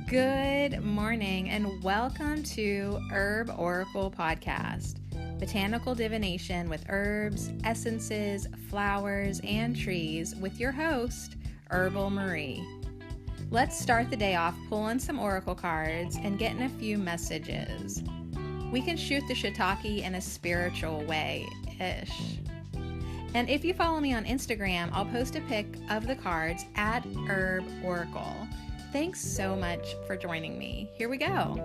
Good morning and welcome to Herb Oracle Podcast, botanical divination with herbs, essences, flowers, and trees with your host, Herbal Marie. Let's start the day off pulling some oracle cards and getting a few messages. We can shoot the shiitake in a spiritual way-ish. And if you follow me on Instagram, I'll post a pic of the cards at Herb Oracle. Thanks so much for joining me. Here we go.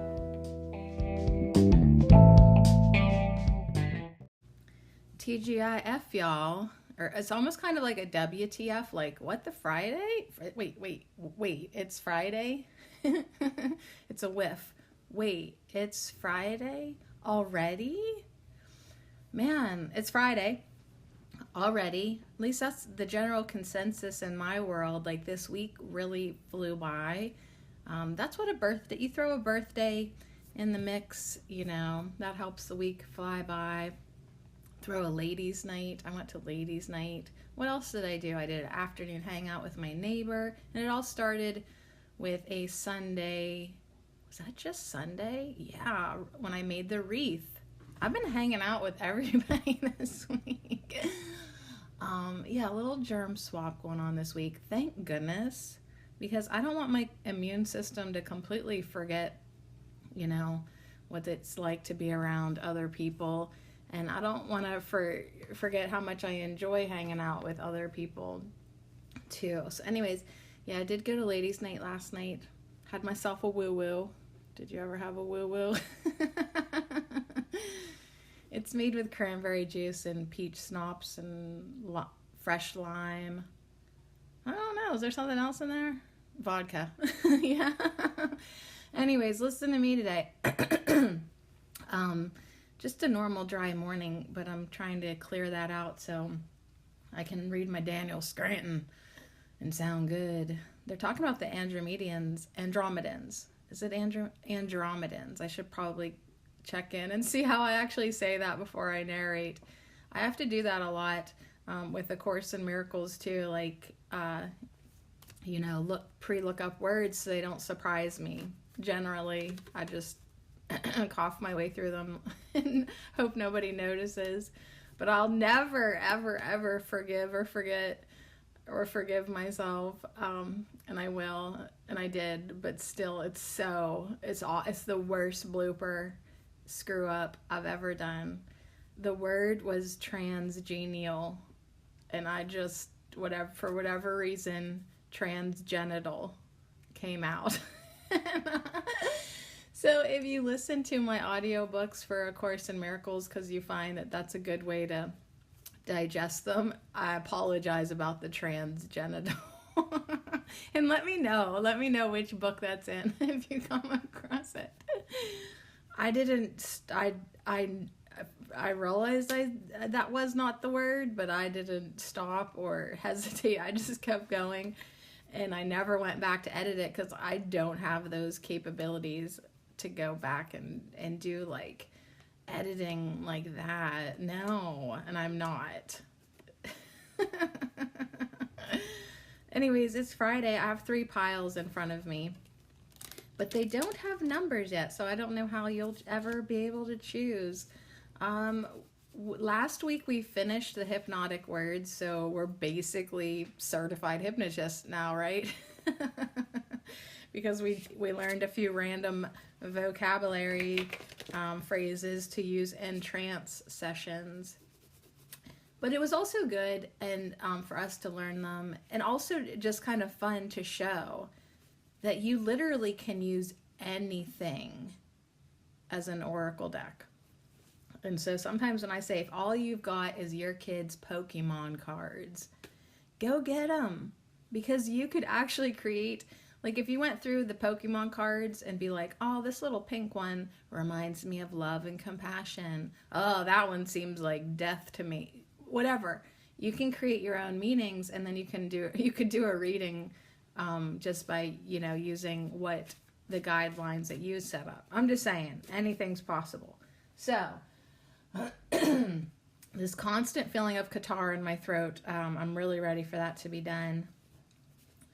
TGIF, y'all. Or it's almost kind of like a WTF, like, what the Friday? Wait, it's Friday? It's a whiff. Wait, it's Friday already? Man, it's Friday already. At least that's the general consensus in my world. Like, this week really flew by. That's what a birthday, you throw a birthday in the mix, you know, that helps the week fly by. Throw a ladies' night. I went to ladies' night. What else did I do? I did an afternoon hangout with my neighbor, and it all started with a Sunday. Was that just Sunday? Yeah, when I made the wreath. I've been hanging out with everybody this week. A little germ swap going on this week. Thank goodness, because I don't want my immune system to completely forget, you know, what it's like to be around other people. And I don't want to forget how much I enjoy hanging out with other people too. So anyways, yeah, I did go to ladies' night last night. Had myself a woo-woo. Did you ever have a woo-woo? It's made with cranberry juice and peach schnapps and fresh lime. I don't know. Is there something else in there? Vodka. Yeah. Anyways, listen to me today. Just a normal dry morning, but I'm trying to clear that out so I can read my Daniel Scranton and sound good. They're talking about the Andromedans. Is it Andromedans? I should probably check in and see how I actually say that before I narrate. I have to do that a lot with A Course in Miracles too, like, look up words so they don't surprise me. Generally, I just cough my way through them and hope nobody notices. But I'll never, ever, ever forgive or forget or forgive myself, and I will, and I did, but still, it's the worst blooper screw up I've ever done. The word was transgenial, and I just, for whatever reason, transgenital came out. So if you listen to my audiobooks for A Course in Miracles, because you find that that's a good way to digest them, I apologize about the transgenital. And let me know which book that's in if you come across it. I realized that was not the word, but I didn't stop or hesitate. I just kept going, and I never went back to edit it because I don't have those capabilities to go back and do like editing like that. No, and I'm not. Anyways, it's Friday. I have 3 piles in front of me, but they don't have numbers yet, so I don't know how you'll ever be able to choose. Last week we finished the hypnotic words, so we're basically certified hypnotists now, right? Because we learned a few random vocabulary phrases to use in trance sessions. But it was also good and for us to learn them, and also just kind of fun to show that you literally can use anything as an oracle deck. And so sometimes when I say, if all you've got is your kids' Pokemon cards, go get them. Because you could actually create, like if you went through the Pokemon cards and be like, oh, this little pink one reminds me of love and compassion. Oh, that one seems like death to me. Whatever. You can create your own meanings, and then you could do a reading just by, using what the guidelines that you set up. I'm just saying, anything's possible. So, this constant feeling of catarrh in my throat, I'm really ready for that to be done.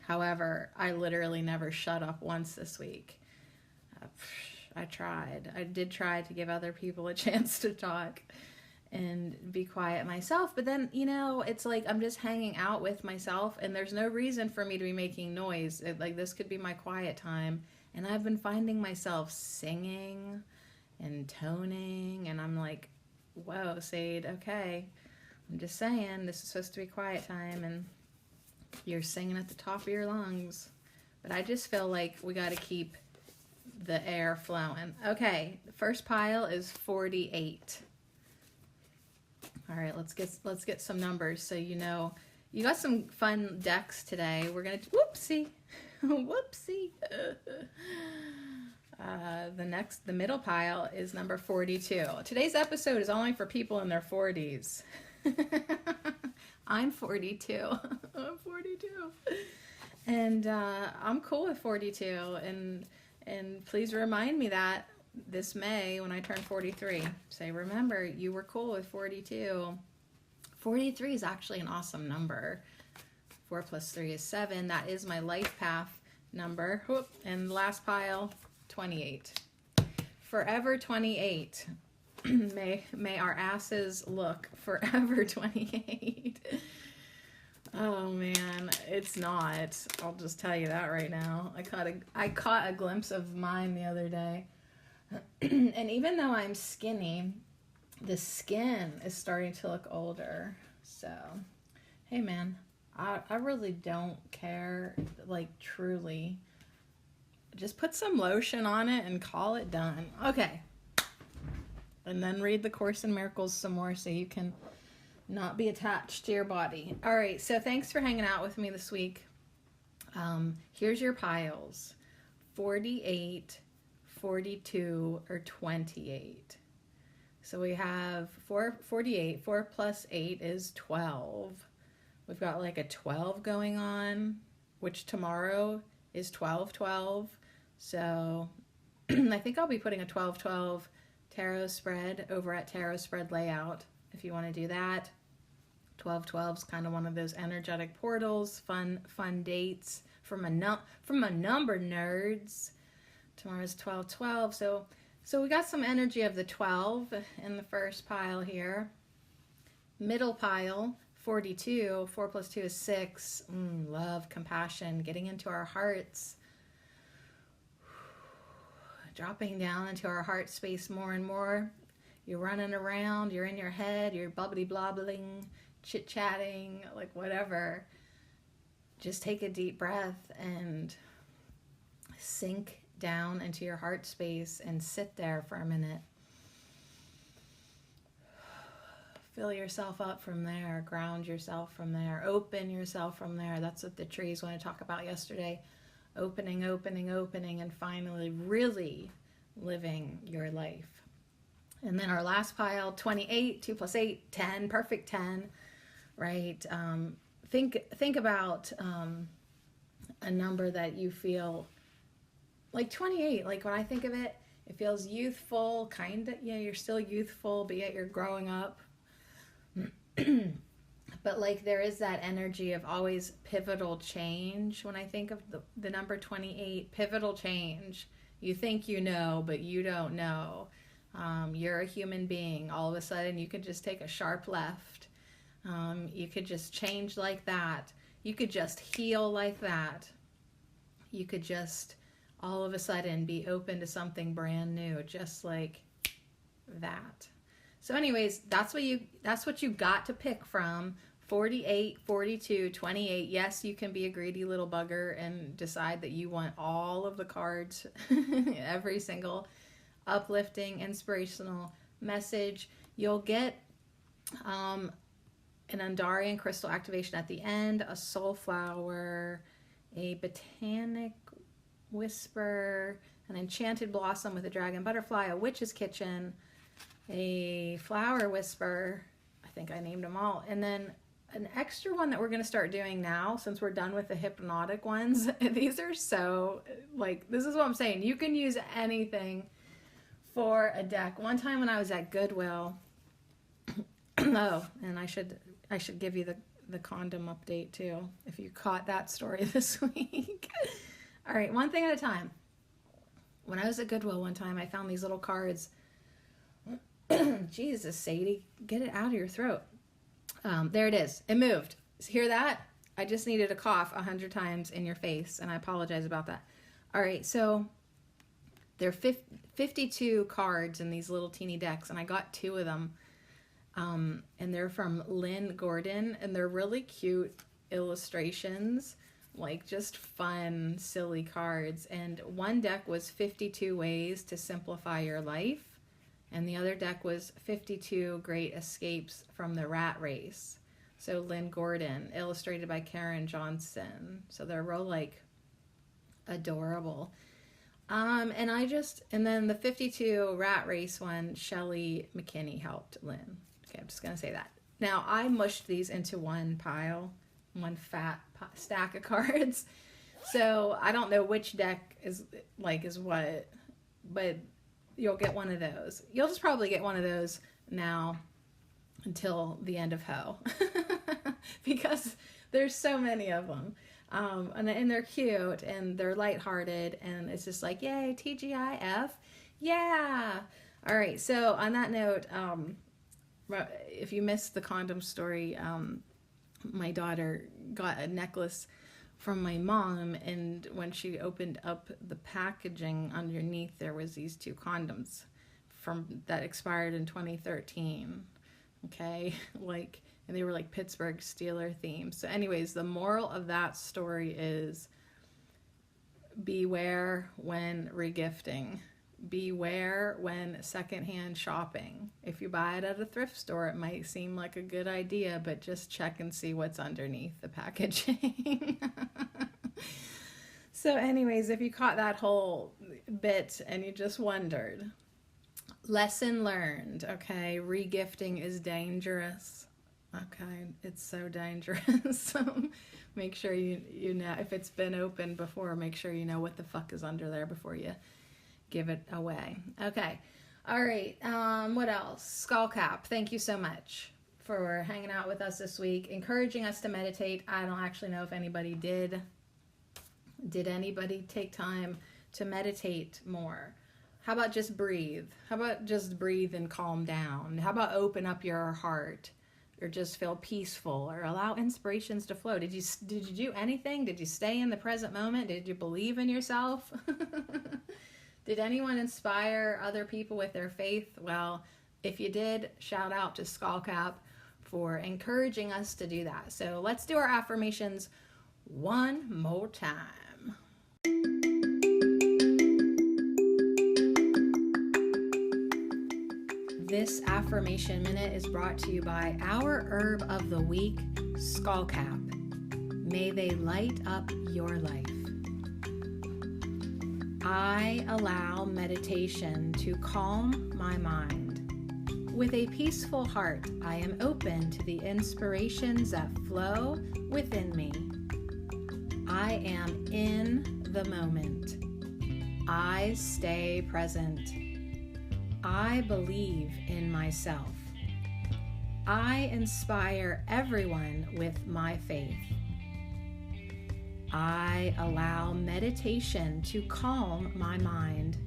However, I literally never shut up once this week. I tried. I did try to give other people a chance to talk and be quiet myself. But then, it's like I'm just hanging out with myself and there's no reason for me to be making noise. This could be my quiet time. And I've been finding myself singing and toning. And I'm like, whoa, Sade, okay. I'm just saying, this is supposed to be quiet time. And you're singing at the top of your lungs. But I just feel like we got to keep the air flowing. Okay, the first pile is 48. All right, let's get some numbers so you got some fun decks today. We're gonna whoopsie. The middle pile is number 42. Today's episode is only for people in their 40s. I'm 42. I'm 42. And I'm cool with 42. And please remind me that this May when I turn 43. Say, remember, you were cool with 42. 43 is actually an awesome number. 4 plus 3 is 7. That is my life path number. Whoop. And last pile, 28. Forever 28. May our asses look forever 28. Oh man, it's not. I'll just tell you that right now. I caught a glimpse of mine the other day. And even though I'm skinny, the skin is starting to look older. So, hey man, I really don't care, truly. Just put some lotion on it and call it done. Okay. And then read the Course in Miracles some more so you can not be attached to your body. All right, so thanks for hanging out with me this week. Here's your piles. 48, 42, or 28. So we have 48. 4 plus 8 is 12. We've got a 12 going on, which tomorrow is 12-12. So I think I'll be putting a 12-12 tarot spread over at Tarot Spread Layout if you want to do that. 12-12 is kind of one of those energetic portals, fun dates from a number nerds. Tomorrow's 12-12, so we got some energy of the 12 in the first pile here. Middle pile, 42. 4 plus 2 is 6. Love, compassion, getting into our hearts. Dropping down into our heart space more and more. You're running around, you're in your head, you're bubbly-blobbling, chit-chatting, whatever. Just take a deep breath and sink down into your heart space and sit there for a minute. Fill yourself up from there, ground yourself from there, open yourself from there. That's what the trees want to talk about yesterday. Opening, and finally really living your life. And then our last pile, 28, 2 plus 8, 10, perfect 10, right? Think about a number that you feel like 28. When I think of it, it feels youthful, kind of. Yeah, you're still youthful, but yet you're growing up. But there is that energy of always pivotal change. When I think of the number 28, pivotal change. You think you know, but you don't know. You're a human being. All of a sudden, you could just take a sharp left. You could just change like that. You could just heal like that. You could just all of a sudden be open to something brand new, just like that. So anyways, that's what you got to pick from. 48, 42, 28. Yes, you can be a greedy little bugger and decide that you want all of the cards, every single uplifting, inspirational message. You'll get an Undarian crystal activation at the end, a soul flower, a botanic whisper, an enchanted blossom with a dragon butterfly, a witch's kitchen, a flower whisper. I think I named them all. And then an extra one that we're going to start doing now, since we're done with the hypnotic ones. These are so, this is what I'm saying. You can use anything for a deck. One time when I was at Goodwill, oh, and I should give you the condom update too, if you caught that story this week. All right, one thing at a time. When I was at Goodwill one time, I found these little cards. Jesus, Sadie, get it out of your throat. There it is. It moved. Hear that? I just needed to cough 100 times in your face, and I apologize about that. All right, so there are 52 cards in these little teeny decks, and I got 2 of them. And they're from Lynn Gordon, and they're really cute illustrations, like just fun, silly cards. And one deck was 52 ways to simplify your life, and the other deck was 52 great escapes from the rat race. So Lynn Gordon, illustrated by Karen Johnson. So they're real like adorable. And then the 52 rat race one, Shelley McKinney helped Lynn. Okay, I'm just going to say that. Now, I mushed these into one pile, one fat stack of cards. So I don't know which deck is what, but you'll get one of those. You'll just probably get one of those now until the end of Ho. Because there's so many of them. And they're cute and they're lighthearted and it's just like, yay, TGIF. Yeah. All right. So on that note, if you missed the condom story, my daughter got a necklace from my mom, and when she opened up the packaging underneath, there was these 2 condoms that expired in 2013. Okay, and they were like Pittsburgh Steeler themed. So anyways, the moral of that story is beware when regifting. Beware when secondhand shopping. If you buy it at a thrift store, it might seem like a good idea, but just check and see what's underneath the packaging. So anyways, if you caught that whole bit and you just wondered, lesson learned, okay? Regifting is dangerous. Okay, it's so dangerous. So make sure you know, if it's been opened before, make sure you know what the fuck is under there before you give it away. Okay. All right. What else? Skullcap. Thank you so much for hanging out with us this week, encouraging us to meditate. I don't actually know if anybody did. Did anybody take time to meditate more? How about just breathe? How about just breathe and calm down? How about open up your heart, or just feel peaceful, or allow inspirations to flow? Did you do anything? Did you stay in the present moment? Did you believe in yourself? Did anyone inspire other people with their faith? Well, if you did, shout out to Skullcap for encouraging us to do that. So let's do our affirmations one more time. This affirmation minute is brought to you by our herb of the week, Skullcap. May they light up your life. I allow meditation to calm my mind. With a peaceful heart, I am open to the inspirations that flow within me. I am in the moment. I stay present. I believe in myself. I inspire everyone with my faith. I allow meditation to calm my mind.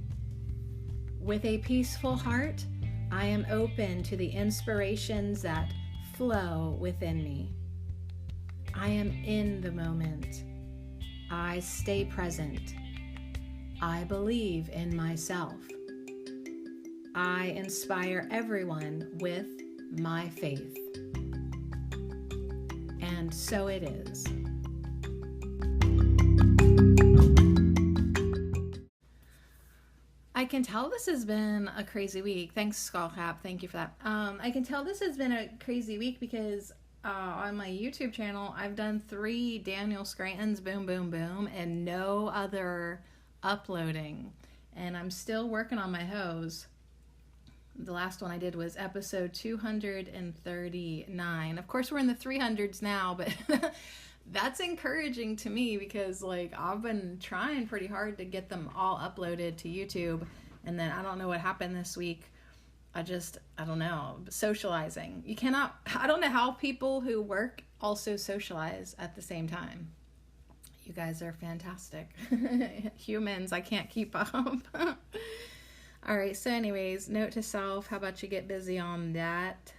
With a peaceful heart, I am open to the inspirations that flow within me. I am in the moment. I stay present. I believe in myself. I inspire everyone with my faith. And so it is. I can tell this has been a crazy week. Thanks, Skullcap. Thank you for that. I can tell this has been a crazy week because on my YouTube channel, I've done 3 Daniel Scranton's Boom Boom Boom and no other uploading. And I'm still working on my hose. The last one I did was episode 239. Of course, we're in the 300s now, but that's encouraging to me because I've been trying pretty hard to get them all uploaded to YouTube, and then I don't know what happened this week. I don't know, socializing. I don't know how people who work also socialize at the same time. You guys are fantastic. Humans, I can't keep up. All right, so anyways, note to self, how about you get busy on that?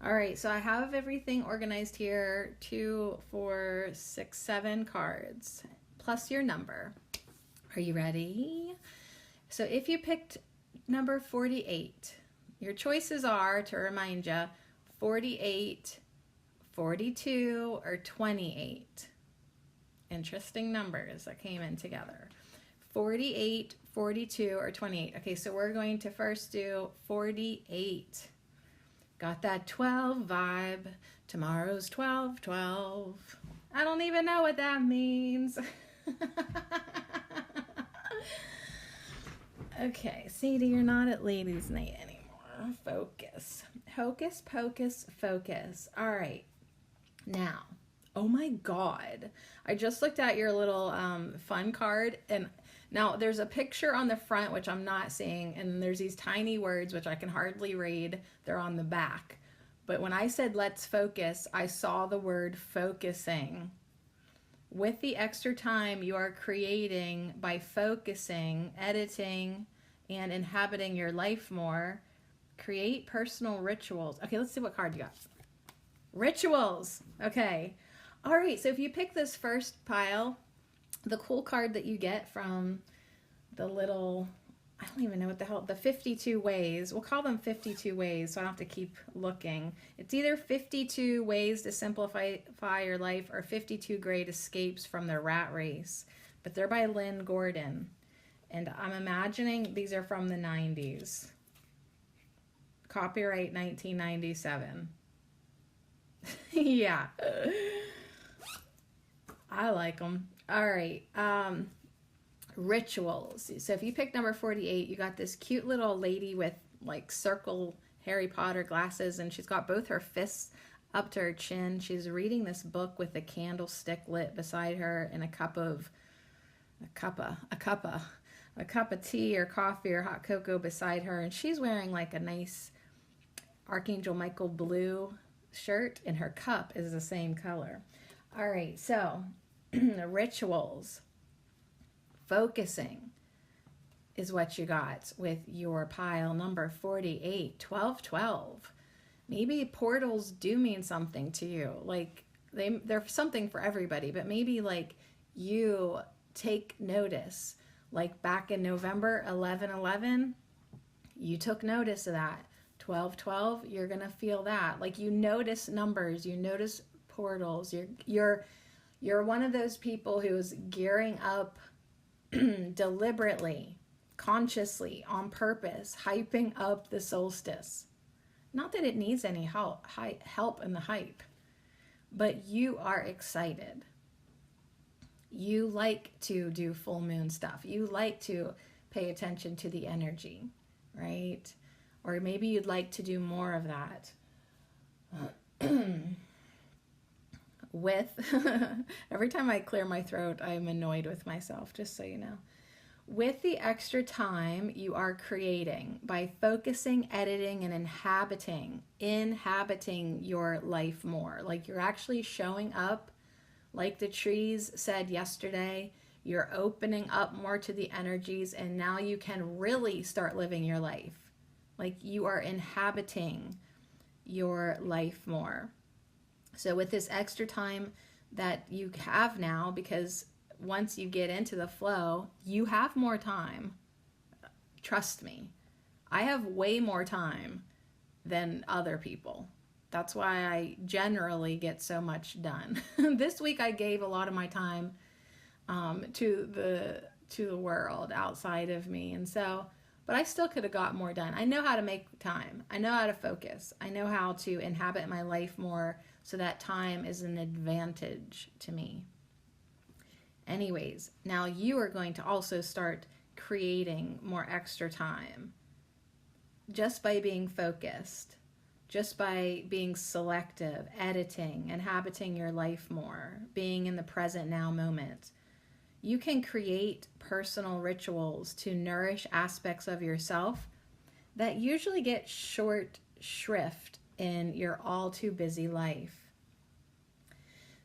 All right, so I have everything organized here, 2, 4, 6, 7 cards, plus your number. Are you ready? So if you picked number 48, your choices are, to remind you, 48, 42, or 28. Interesting numbers that came in together. 48, 42, or 28. Okay, so we're going to first do 48. Got that 12 vibe. Tomorrow's 12/12. I don't even know what that means. Okay, Sadie, you're not at ladies' night anymore. Focus. Hocus pocus focus. All right. Now, oh my God. I just looked at your little fun card, and now there's a picture on the front, which I'm not seeing, and there's these tiny words, which I can hardly read. They're on the back. But when I said let's focus, I saw the word focusing. With the extra time you are creating by focusing, editing, and inhabiting your life more, create personal rituals. Okay, let's see what card you got. Rituals. Okay. All right, so if you pick this first pile, the cool card that you get from the little, I don't even know what the hell, the 52 ways. We'll call them 52 ways so I don't have to keep looking. It's either 52 ways to simplify your life or 52 great escapes from the rat race. But they're by Lynn Gordon. And I'm imagining these are from the 90s. Copyright 1997. Yeah. I like them. All right. Rituals. So if you pick number 48, you got this cute little lady with like circle Harry Potter glasses, and she's got both her fists up to her chin. She's reading this book with a candlestick lit beside her and a cup of tea or coffee or hot cocoa beside her, and she's wearing like a nice Archangel Michael blue shirt, and her cup is the same color. All right, so rituals. Focusing is what you got with your pile number 48, 12/12. Maybe portals do mean something to you. Like they're something for everybody, but maybe like you take notice. Like back in November 11/11, you took notice of that. 12/12, you're going to feel that. Like you notice numbers, you notice portals. You're one of those people who's gearing up deliberately, consciously, on purpose, hyping up the solstice. Not that it needs any help in the hype, but you are excited. You like to do full moon stuff. You like to pay attention to the energy, right? Or maybe you'd like to do more of that. With every time I clear my throat, I'm annoyed with myself, just so you know. With the extra time you are creating by focusing, editing, and inhabiting your life more. Like you're actually showing up, like the trees said yesterday, you're opening up more to the energies, and now you can really start living your life. Like you are inhabiting your life more. So with this extra time that you have now, because once you get into the flow, you have more time. Trust me, I have way more time than other people. That's why I generally get so much done. This week I gave a lot of my time to the world outside of me, and so, but I still could have got more done. I know how to make time. I know how to focus. I know how to inhabit my life more so that time is an advantage to me. Anyways, now you are going to also start creating more extra time just by being focused, just by being selective, editing, inhabiting your life more, being in the present now moment. You can create personal rituals to nourish aspects of yourself that usually get short shrift in your all too busy life.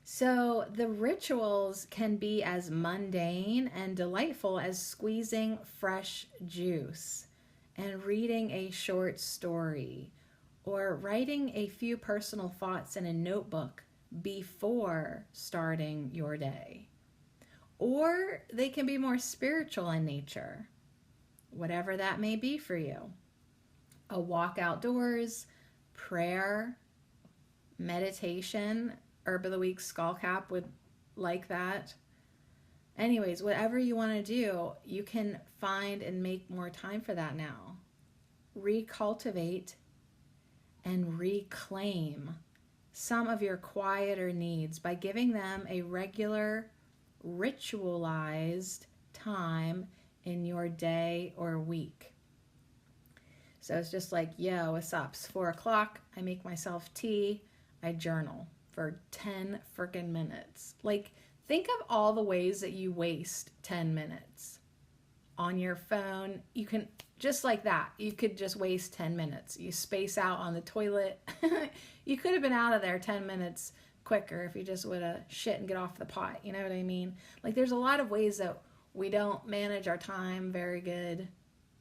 So the rituals can be as mundane and delightful as squeezing fresh juice and reading a short story or writing a few personal thoughts in a notebook before starting your day. Or they can be more spiritual in nature, whatever that may be for you. A walk outdoors, prayer, meditation. Herb of the Week Skullcap would like that. Anyways, whatever you want to do, you can find and make more time for that now. Recultivate and reclaim some of your quieter needs by giving them a regular, ritualized time in your day or week. So it's just like, yo, what's up? It's 4 o'clock. I make myself tea. I journal for 10 freaking minutes. Like, think of all the ways that you waste 10 minutes on your phone. You can, just like that, you could just waste 10 minutes. You space out on the toilet. You could have been out of there 10 minutes quicker if you just would have shit and get off the pot. You know what I mean? Like, there's a lot of ways that we don't manage our time very good.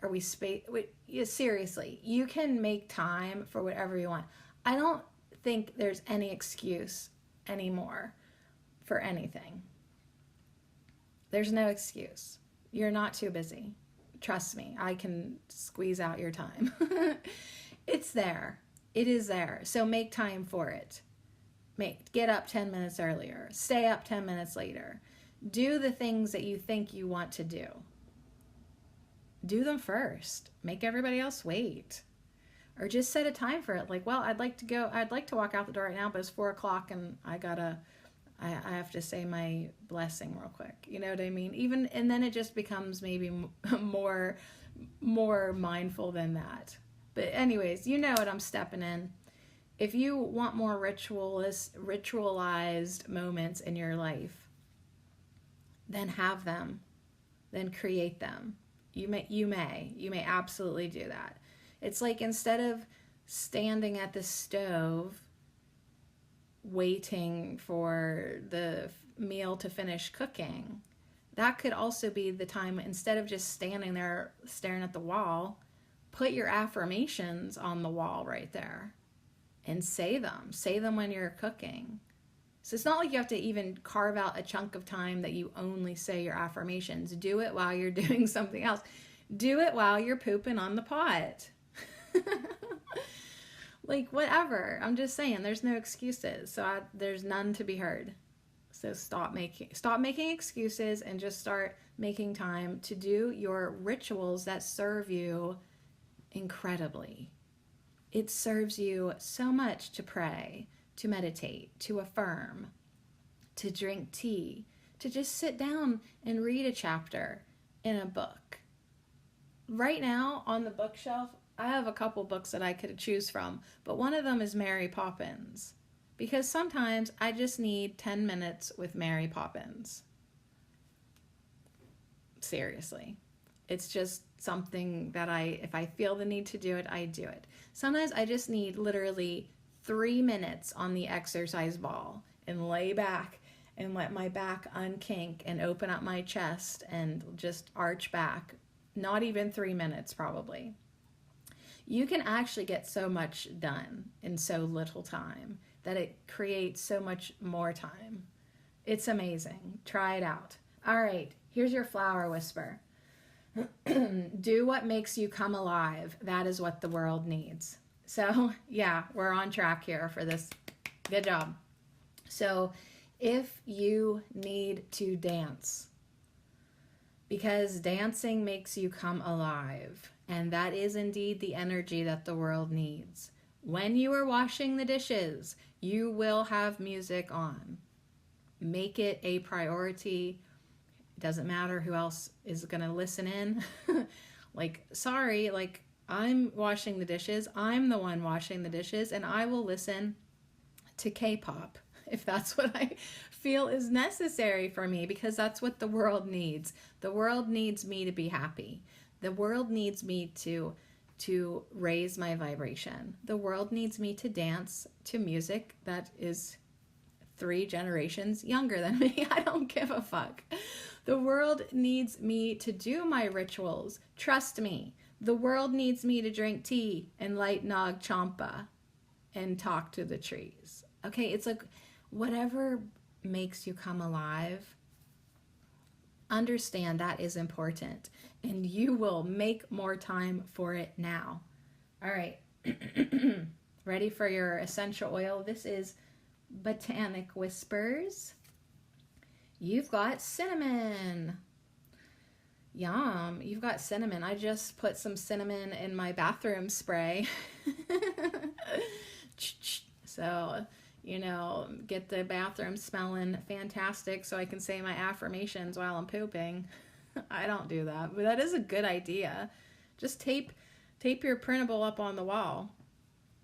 Or seriously, you can make time for whatever you want. I don't think there's any excuse anymore for anything. There's no excuse. You're not too busy. Trust me, I can squeeze out your time. It's there. It is there. So make time for it. Get up 10 minutes earlier. Stay up 10 minutes later. Do the things that you think you want to do. Do them first. Make everybody else wait. Or just set a time for it. Like, well, I'd like to walk out the door right now, but it's 4 o'clock and I have to say my blessing real quick. You know what I mean? And then it just becomes maybe more mindful than that. But anyways, you know what I'm stepping in. If you want more ritualized moments in your life, then have them. Then create them. You may absolutely do that. It's like, instead of standing at the stove waiting for the meal to finish cooking, that could also be the time, instead of just standing there staring at the wall, put your affirmations on the wall right there and say them when you're cooking. So it's not like you have to even carve out a chunk of time that you only say your affirmations. Do it while you're doing something else. Do it while you're pooping on the pot. Like, whatever. I'm just saying, there's no excuses. So there's none to be heard. So stop making excuses and just start making time to do your rituals that serve you incredibly. It serves you so much to pray, to meditate, to affirm, to drink tea, to just sit down and read a chapter in a book. Right now on the bookshelf, I have a couple books that I could choose from, but one of them is Mary Poppins, because sometimes I just need 10 minutes with Mary Poppins. Seriously. It's just something that if I feel the need to do it, I do it. Sometimes I just need literally 3 minutes on the exercise ball and lay back and let my back unkink and open up my chest and just arch back. Not even 3 minutes, probably. You can actually get so much done in so little time that it creates so much more time. It's amazing. Try it out. All right, here's your flower whisper. Do what makes you come alive. That is what the world needs. So, yeah, we're on track here for this. Good job. So, if you need to dance, because dancing makes you come alive, and that is indeed the energy that the world needs. When you are washing the dishes, you will have music on. Make it a priority. It doesn't matter who else is going to listen in. Sorry, I'm washing the dishes. I'm the one washing the dishes, and I will listen to K-pop if that's what I feel is necessary for me, because that's what the world needs. The world needs me to be happy. The world needs me to raise my vibration. The world needs me to dance to music that is 3 generations younger than me. I don't give a fuck. The world needs me to do my rituals. Trust me. The world needs me to drink tea and light Nag Champa and talk to the trees. Okay, it's like whatever makes you come alive, understand that is important, and you will make more time for it now. All right. Ready for your essential oil? This is Botanic Whispers. You've got cinnamon. Yum, you've got cinnamon. I just put some cinnamon in my bathroom spray. So, you know, get the bathroom smelling fantastic so I can say my affirmations while I'm pooping. I don't do that, but that is a good idea. Just tape your printable up on the wall.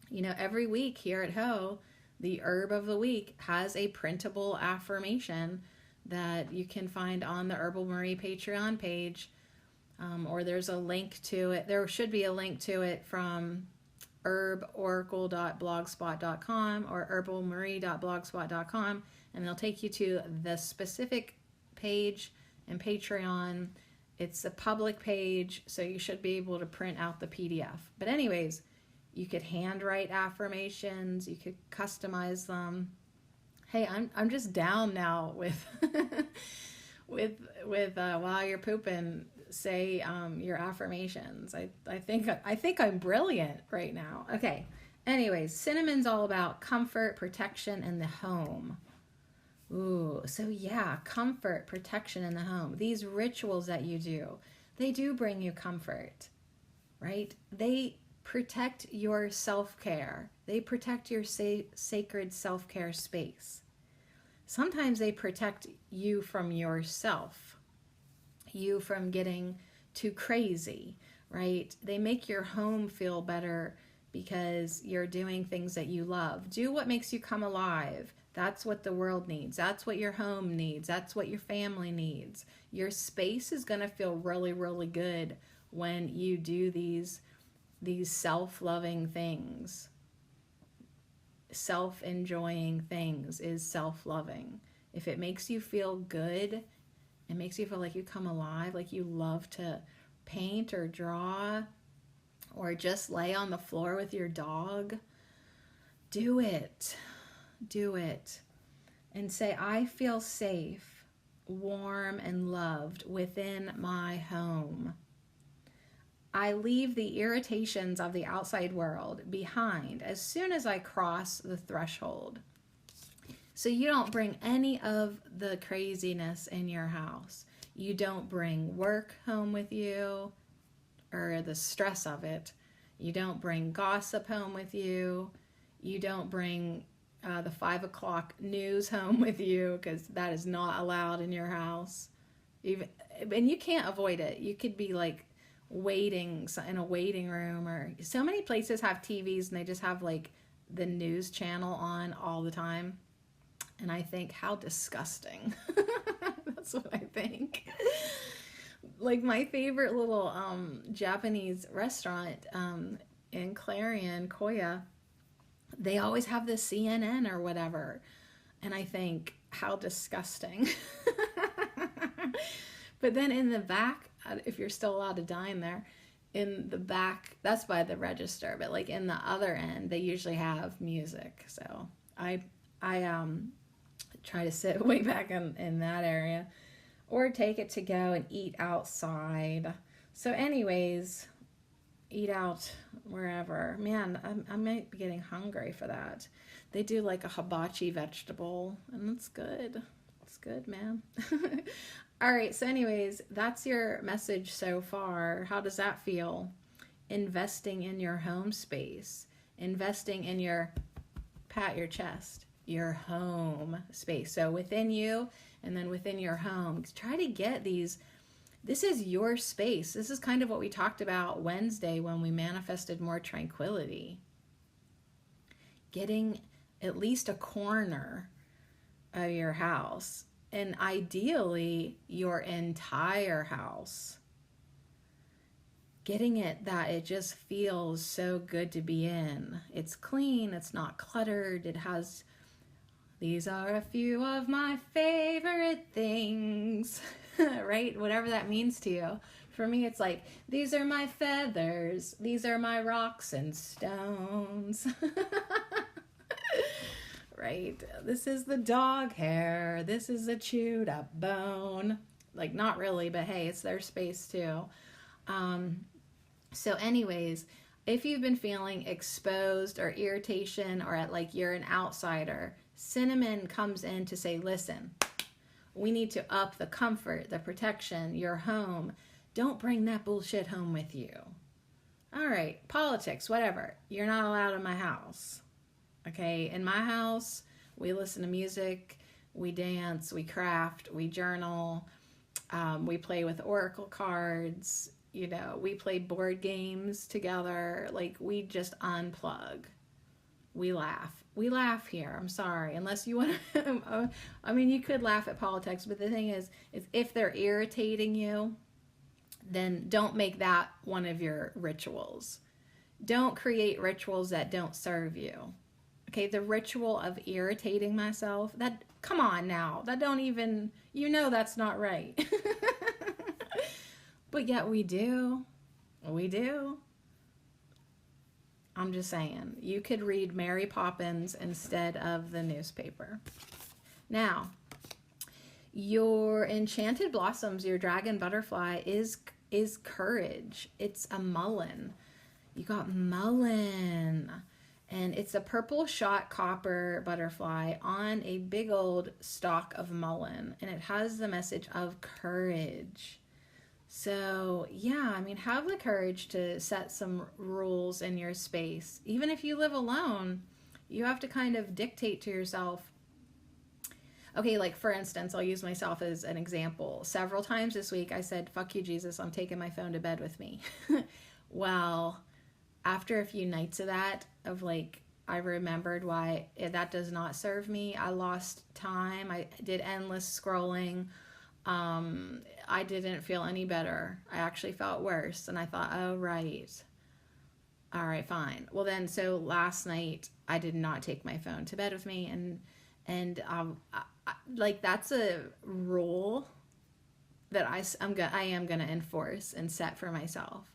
You know, every week here at Ho, the herb of the week has a printable affirmation that you can find on the Herbal Marie Patreon page, or there's a link to it. There should be a link to it from herboracle.blogspot.com or herbalmarie.blogspot.com, and they'll take you to the specific page in Patreon. It's a public page, so you should be able to print out the PDF. But anyways, you could handwrite affirmations, you could customize them. Hey, I'm just down now with while you're pooping, say your affirmations. I think I'm brilliant right now. Okay. Anyways, cinnamon's all about comfort, protection, and the home. Ooh, so yeah, comfort, protection in the home. These rituals that you do, they do bring you comfort, right? They protect your self-care. They protect your sacred self-care space. Sometimes they protect you from yourself, you from getting too crazy, right? They make your home feel better because you're doing things that you love. Do what makes you come alive. That's what the world needs. That's what your home needs. That's what your family needs. Your space is going to feel really, really good when you do these self-loving things. Self-enjoying things is self-loving. If it makes you feel good, it makes you feel like you come alive, like you love to paint or draw or just lay on the floor with your dog, do it. Do it. And say, I feel safe, warm, and loved within my home. I leave the irritations of the outside world behind as soon as I cross the threshold. So you don't bring any of the craziness in your house. You don't bring work home with you or the stress of it. You don't bring gossip home with you. You don't bring the 5 o'clock news home with you, because that is not allowed in your house. And you can't avoid it. You could be like waiting in a waiting room, or so many places have TVs and they just have like the news channel on all the time. And I think, how disgusting. That's what I think. Like my favorite little Japanese restaurant in Clarion, Koya, they always have the CNN or whatever. And I think, how disgusting. But then in the back, if you're still allowed to dine there, in the back, that's by the register, but like in the other end, they usually have music. So I try to sit way back in that area, or take it to go and eat outside. So anyways, eat out wherever. Man, I might be getting hungry for that. They do like a hibachi vegetable, and it's good. It's good, man. All right, so anyways, that's your message so far. How does that feel? Investing in your home space. Investing in your, pat your chest, your home space. So within you and then within your home, try to get these. This is your space. This is kind of what we talked about Wednesday when we manifested more tranquility. Getting at least a corner of your house, and ideally your entire house. Getting it that it just feels so good to be in. It's clean, it's not cluttered, it has These are a few of my favorite things, right? Whatever that means to you. For me, it's like, these are my feathers. These are my rocks and stones. Right? This is the dog hair. This is a chewed up bone. Like, not really, but hey, it's their space too. So anyways, if you've been feeling exposed or irritation or like you're an outsider, cinnamon comes in to say, listen, we need to up the comfort, the protection, your home. Don't bring that bullshit home with you. All right, politics, whatever. You're not allowed in my house. Okay, in my house, we listen to music, we dance, we craft, we journal, we play with oracle cards, you know, we play board games together. Like, we just unplug. We laugh. We laugh here. I'm sorry. Unless you want to, I mean, you could laugh at politics, but the thing is if they're irritating you, then don't make that one of your rituals. Don't create rituals that don't serve you. Okay, the ritual of irritating myself, that, come on now, that don't even, you know that's not right. But yet we do. We do. I'm just saying, you could read Mary Poppins instead of the newspaper. Now, your enchanted blossoms, your dragon butterfly is courage. It's a mullein. You got mullein. And it's a purple shot copper butterfly on a big old stalk of mullein. And it has the message of courage. So, yeah, I mean, have the courage to set some rules in your space. Even if you live alone, you have to kind of dictate to yourself. Okay, like for instance, I'll use myself as an example. Several times this week I said, fuck you, Jesus, I'm taking my phone to bed with me. Well, after a few nights of that, of like, I remembered why that does not serve me. I lost time. I did endless scrolling. I didn't feel any better. I actually felt worse. And I thought, oh, right. All right, fine. Well, then, so last night I did not take my phone to bed with me. And like, that's a rule that I am going to enforce and set for myself.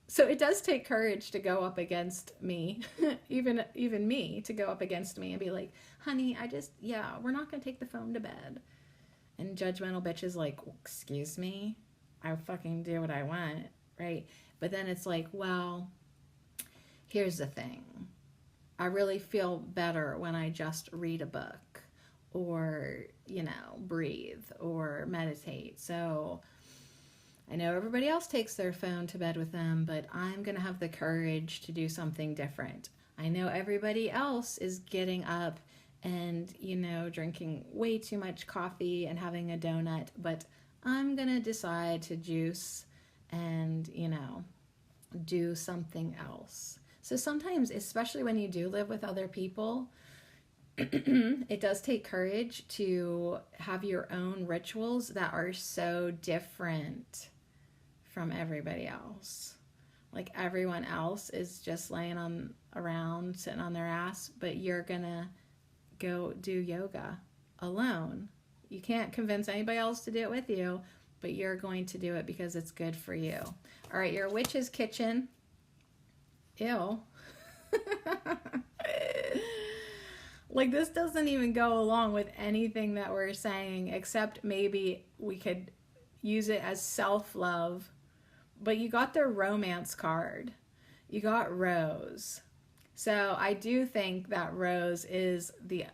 So it does take courage to go up against me, even me, to go up against me and be like, honey, we're not going to take the phone to bed. And judgmental bitch is like, excuse me, I fucking do what I want, right? But then it's like, well, here's the thing. I really feel better when I just read a book or, you know, breathe or meditate. So I know everybody else takes their phone to bed with them, but I'm going to have the courage to do something different. I know everybody else is getting up and, you know, drinking way too much coffee and having a donut, but I'm going to decide to juice and, you know, do something else. So sometimes, especially when you do live with other people, it does take courage to have your own rituals that are so different from everybody else. Like, everyone else is just laying around, sitting on their ass, but you're gonna go do yoga alone. You can't convince anybody else to do it with you, but you're going to do it because it's good for you. All right, your witch's kitchen. Ew. Like, this doesn't even go along with anything that we're saying, except maybe we could use it as self-love. But you got the romance card. You got Rose. So I do think that Rose is the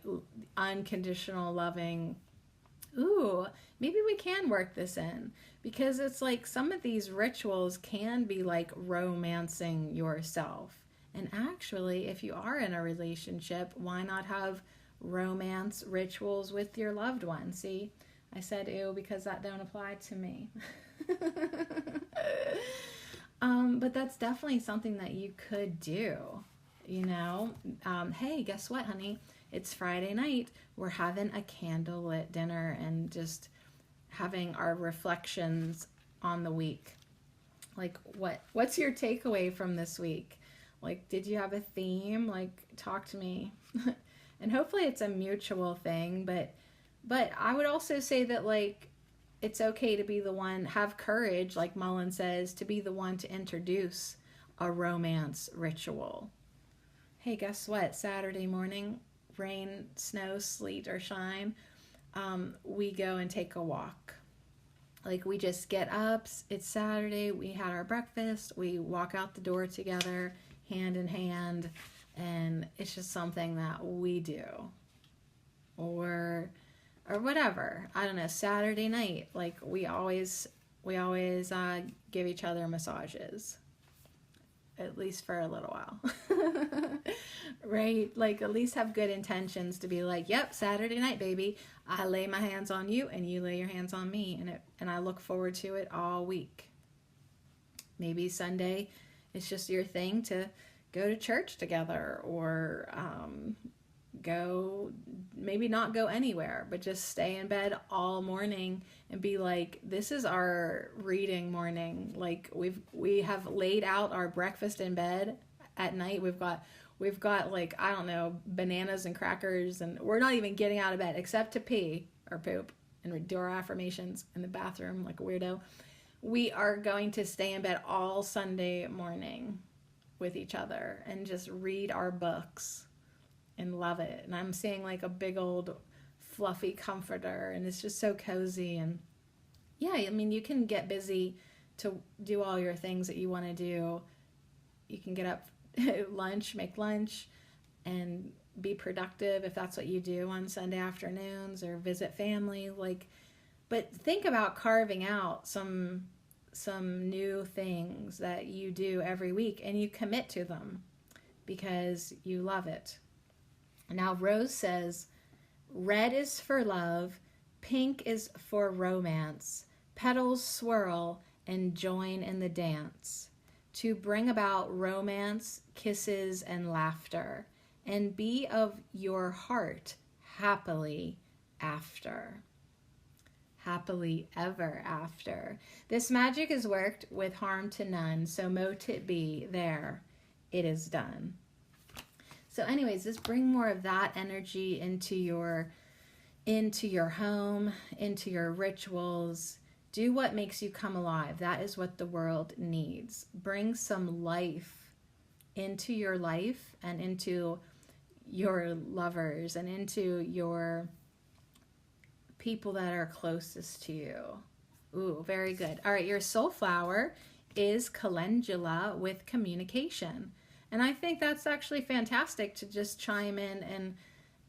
unconditional loving. Ooh, maybe we can work this in. Because it's like some of these rituals can be like romancing yourself. And actually, if you are in a relationship, why not have romance rituals with your loved one? See, I said ew because that don't apply to me. But that's definitely something that you could do, you know. Hey, guess what, honey? It's Friday night. We're having a candlelit dinner and just having our reflections on the week. Like, what's your takeaway from this week? Like, did you have a theme? Like, talk to me. And hopefully it's a mutual thing, but I would also say that like it's okay to be the one, have courage, like Mullen says, to be the one to introduce a romance ritual. Hey, guess what? Saturday morning, rain, snow, sleet, or shine, we go and take a walk. Like we just get up, it's Saturday, we had our breakfast, we walk out the door together, hand in hand, and it's just something that we do. Or whatever. I don't know, Saturday night, like we always give each other massages. At least for a little while. Right? Like at least have good intentions to be like, yep, Saturday night, baby. I lay my hands on you and you lay your hands on me, and I look forward to it all week. Maybe Sunday it's just your thing to go to church together, or go, maybe not go anywhere, but just stay in bed all morning and be like, this is our reading morning. Like we have laid out our breakfast in bed at night. We've got like, I don't know, bananas and crackers, and we're not even getting out of bed except to pee or poop and do our affirmations in the bathroom like a weirdo. We are going to stay in bed all Sunday morning with each other and just read our books and love it. And I'm seeing like a big old fluffy comforter, and it's just so cozy. And yeah, I mean, you can get busy to do all your things that you want to do. You can get up, lunch, make lunch, and be productive if that's what you do on Sunday afternoons, or visit family. Like, but think about carving out some new things that you do every week, and you commit to them because you love it. Now, Rose says, red is for love, pink is for romance, petals swirl and join in the dance, to bring about romance, kisses, and laughter, and be of your heart happily after. Happily ever after. This magic is worked with harm to none, so mote it be, there, it is done. So anyways, just bring more of that energy into your home, into your rituals. Do what makes you come alive. That is what the world needs. Bring some life into your life and into your lovers and into your people that are closest to you. Ooh, very good. All right, your soul flower is calendula with communication. And I think that's actually fantastic to just chime in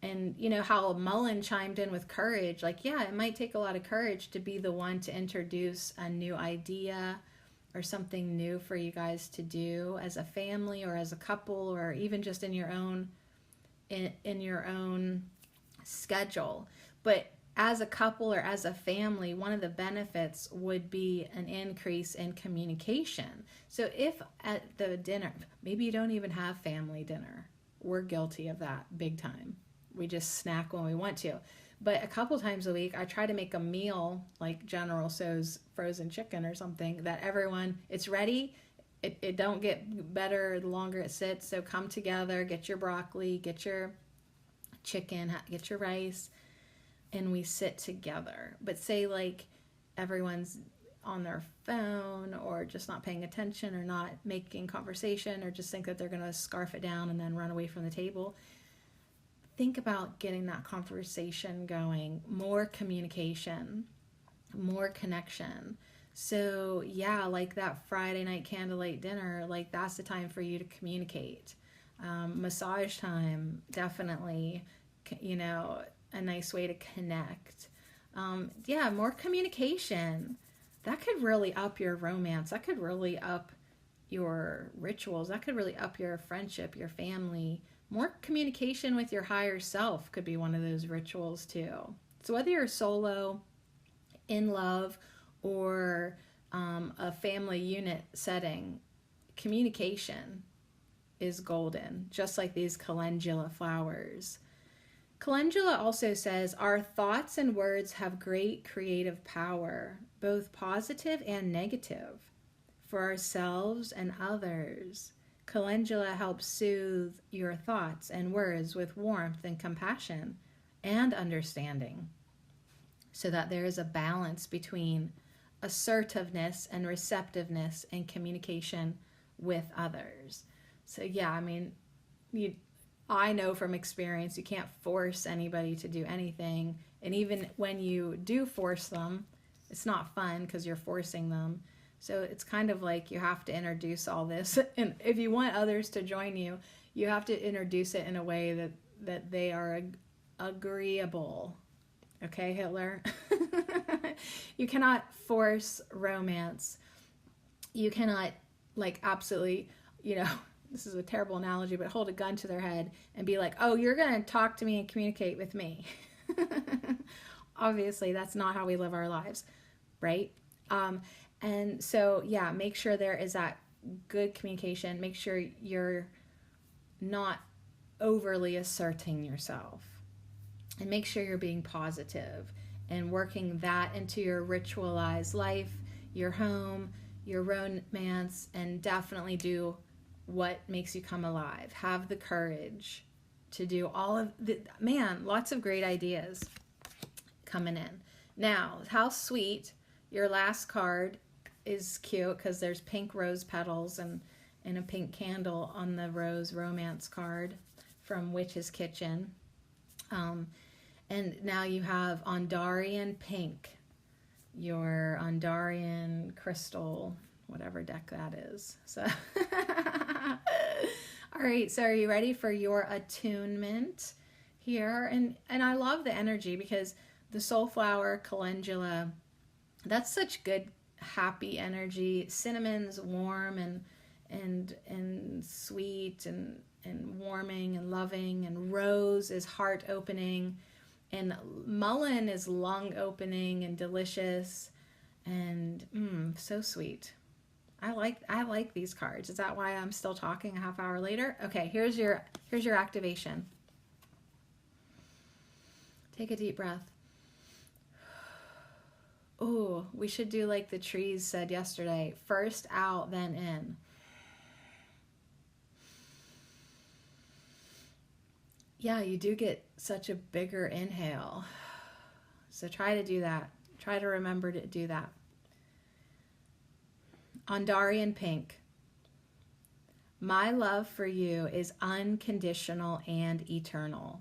and you know how Mullen chimed in with courage. Like, yeah, it might take a lot of courage to be the one to introduce a new idea or something new for you guys to do as a family or as a couple, or even just in your own in your own schedule. But as a couple or as a family, one of the benefits would be an increase in communication. So if at the dinner, maybe you don't even have family dinner. We're guilty of that big time. We just snack when we want to. But a couple times a week, I try to make a meal like General Tso's frozen chicken or something that everyone, it's ready. It don't get better the longer it sits. So come together, get your broccoli, get your chicken, get your rice, and we sit together. But say like everyone's on their phone or just not paying attention or not making conversation, or just think that they're going to scarf it down and then run away from the table. Think about getting that conversation going, more communication, more connection. So yeah, like that Friday night candlelight dinner, like that's the time for you to communicate. Massage time, definitely, you know, a nice way to connect. Yeah, more communication. That could really up your romance. That could really up your rituals. That could really up your friendship, your family. More communication with your higher self could be one of those rituals too. So whether you're solo, in love, or a family unit setting, communication is golden, just like these calendula flowers. Calendula also says, our thoughts and words have great creative power, both positive and negative, for ourselves and others. Calendula helps soothe your thoughts and words with warmth and compassion and understanding, so that there is a balance between assertiveness and receptiveness in communication with others. So yeah, I mean, I know from experience you can't force anybody to do anything, and even when you do force them, it's not fun because you're forcing them. So it's kind of like you have to introduce all this, and if you want others to join you, you have to introduce it in a way that they are agreeable. Okay, Hitler? You cannot force romance. You cannot, like, absolutely, this is a terrible analogy, but hold a gun to their head and be like, oh, you're going to talk to me and communicate with me. Obviously, that's not how we live our lives, right? And so, yeah, make sure there is that good communication. Make sure you're not overly asserting yourself. And make sure you're being positive and working that into your ritualized life, your home, your romance, and definitely do what makes you come alive. Have the courage to do all of the, lots of great ideas coming in. Now, how sweet, your last card is cute because there's pink rose petals and a pink candle on the rose romance card from Witch's Kitchen. And now you have Ondarian Pink, your Ondarian crystal, whatever deck that is. So, all right, so are you ready for your attunement here? And I love the energy because the soulflower, calendula, that's such good, happy energy. Cinnamon's warm and sweet and warming and loving, and rose is heart opening, and mullein is lung opening and delicious, and so sweet. I like these cards. Is that why I'm still talking a half hour later? Okay, here's your activation. Take a deep breath. Oh, we should do like the trees said yesterday. First out, then in. Yeah, you do get such a bigger inhale. So try to do that. Try to remember to do that. Ondarian Pink. My love for you is unconditional and eternal.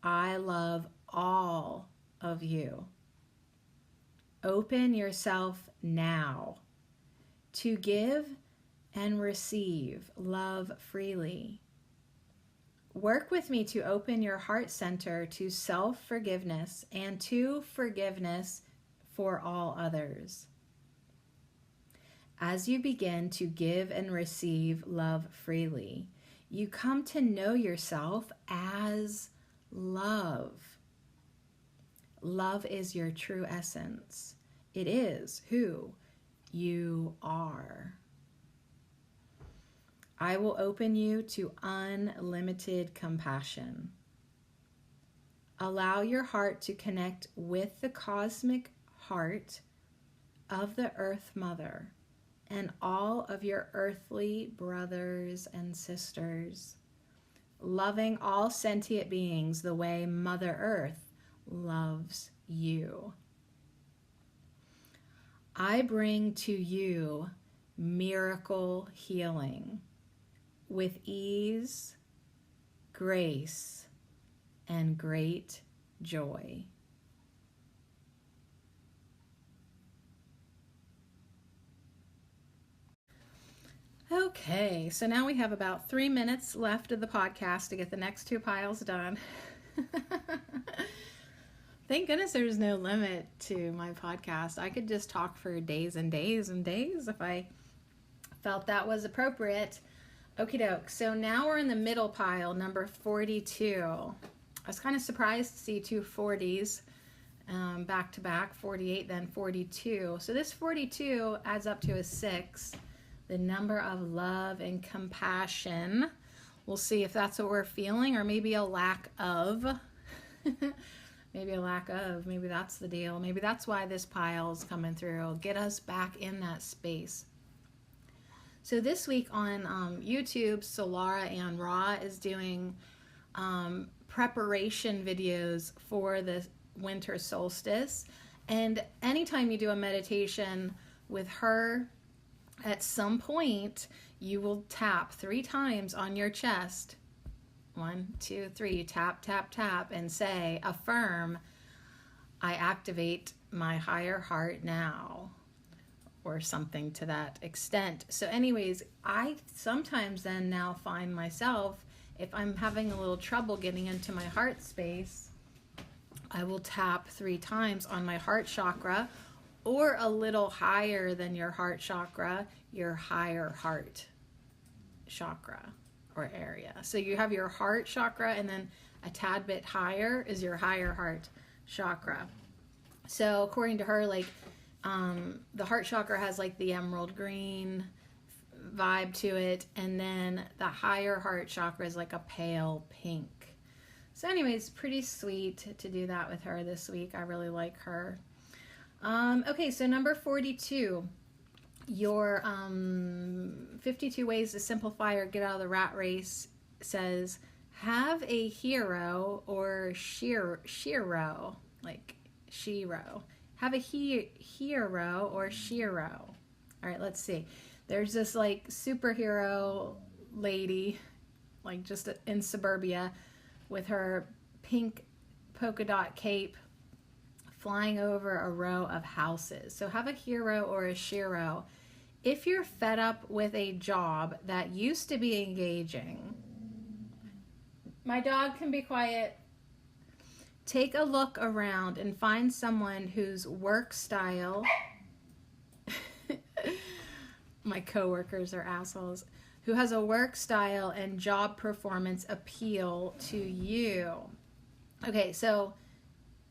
I love all of you. Open yourself now to give and receive love freely. Work with me to open your heart center to self-forgiveness and to forgiveness for all others. As you begin to give and receive love freely, you come to know yourself as love. Love is your true essence. It is who you are. I will open you to unlimited compassion. Allow your heart to connect with the cosmic heart of the Earth Mother and all of your earthly brothers and sisters, loving all sentient beings the way Mother Earth loves you. I bring to you miracle healing with ease, grace, and great joy. Okay, so now we have about 3 minutes left of the podcast to get the next 2 piles done. Thank goodness there's no limit to my podcast. I could just talk for days and days and days if I felt that was appropriate. Okie doke. So now we're in the middle pile, number 42. I was kind of surprised to see 2 40s back to back, 48 then 42. So this 42 adds up to a 6. The number of love and compassion. We'll see if that's what we're feeling, or maybe a lack of. Maybe a lack of. Maybe that's the deal. Maybe that's why this pile is coming through. Get us back in that space. So this week on YouTube, Solara and Ra is doing preparation videos for the winter solstice. And anytime you do a meditation with her, at some point you will tap 3 times on your chest. 1, 2, 3, tap, tap, tap, and say, affirm, I activate my higher heart now, or something to that extent. So anyways, I sometimes then now find myself, if I'm having a little trouble getting into my heart space, I will tap 3 times on my heart chakra, or a little higher than your heart chakra, your higher heart chakra or area. So you have your heart chakra, and then a tad bit higher is your higher heart chakra. So according to her, like the heart chakra has like the emerald green vibe to it, and then the higher heart chakra is like a pale pink. So anyways, pretty sweet to do that with her this week. I really like her. Okay, so number 42, your 52 ways to simplify or get out of the rat race says, have a hero or shiro, like shiro. Have a hero or shiro. All right, let's see. There's this like superhero lady, like just in suburbia, with her pink polka dot cape, flying over a row of houses. So have a hero or a shiro. If you're fed up with a job that used to be engaging, my dog can be quiet. Take a look around and find someone whose work style, my coworkers are assholes, who has a work style and job performance appeal to you. Okay, so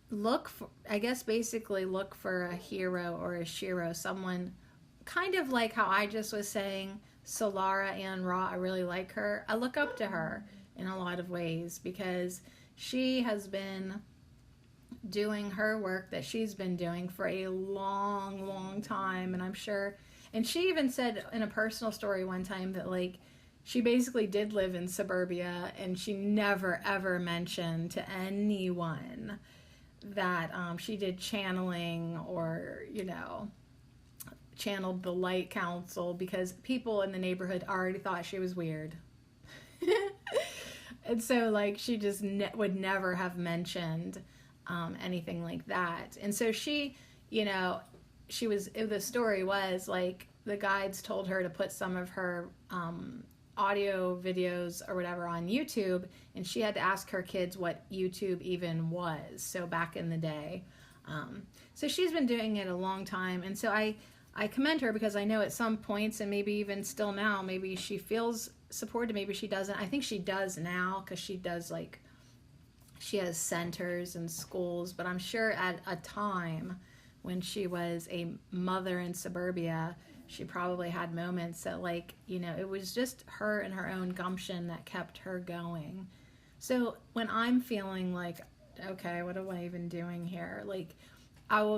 look for, I guess basically look for a hero or a shiro, someone kind of like how I just was saying, Solara and Ra, I really like her. I look up to her in a lot of ways because she has been doing her work that she's been doing for a long, long time. And I'm sure, and she even said in a personal story one time that like she basically did live in suburbia, and she never ever mentioned to anyone that she did channeling or, you know, channeled the light council, because people in the neighborhood already thought she was weird. And so like she just would never have mentioned anything like that. And so she, you know, the story was like the guides told her to put some of her audio videos or whatever on YouTube, and she had to ask her kids what YouTube even was. So back in the day. So she's been doing it a long time. And so I commend her, because I know at some points, and maybe even still now, maybe she feels supported, maybe she doesn't. I think she does now, because she does like, she has centers and schools, but I'm sure at a time when she was a mother in suburbia, she probably had moments that like, you know, it was just her and her own gumption that kept her going. So when I'm feeling like, okay, what am I even doing here? Like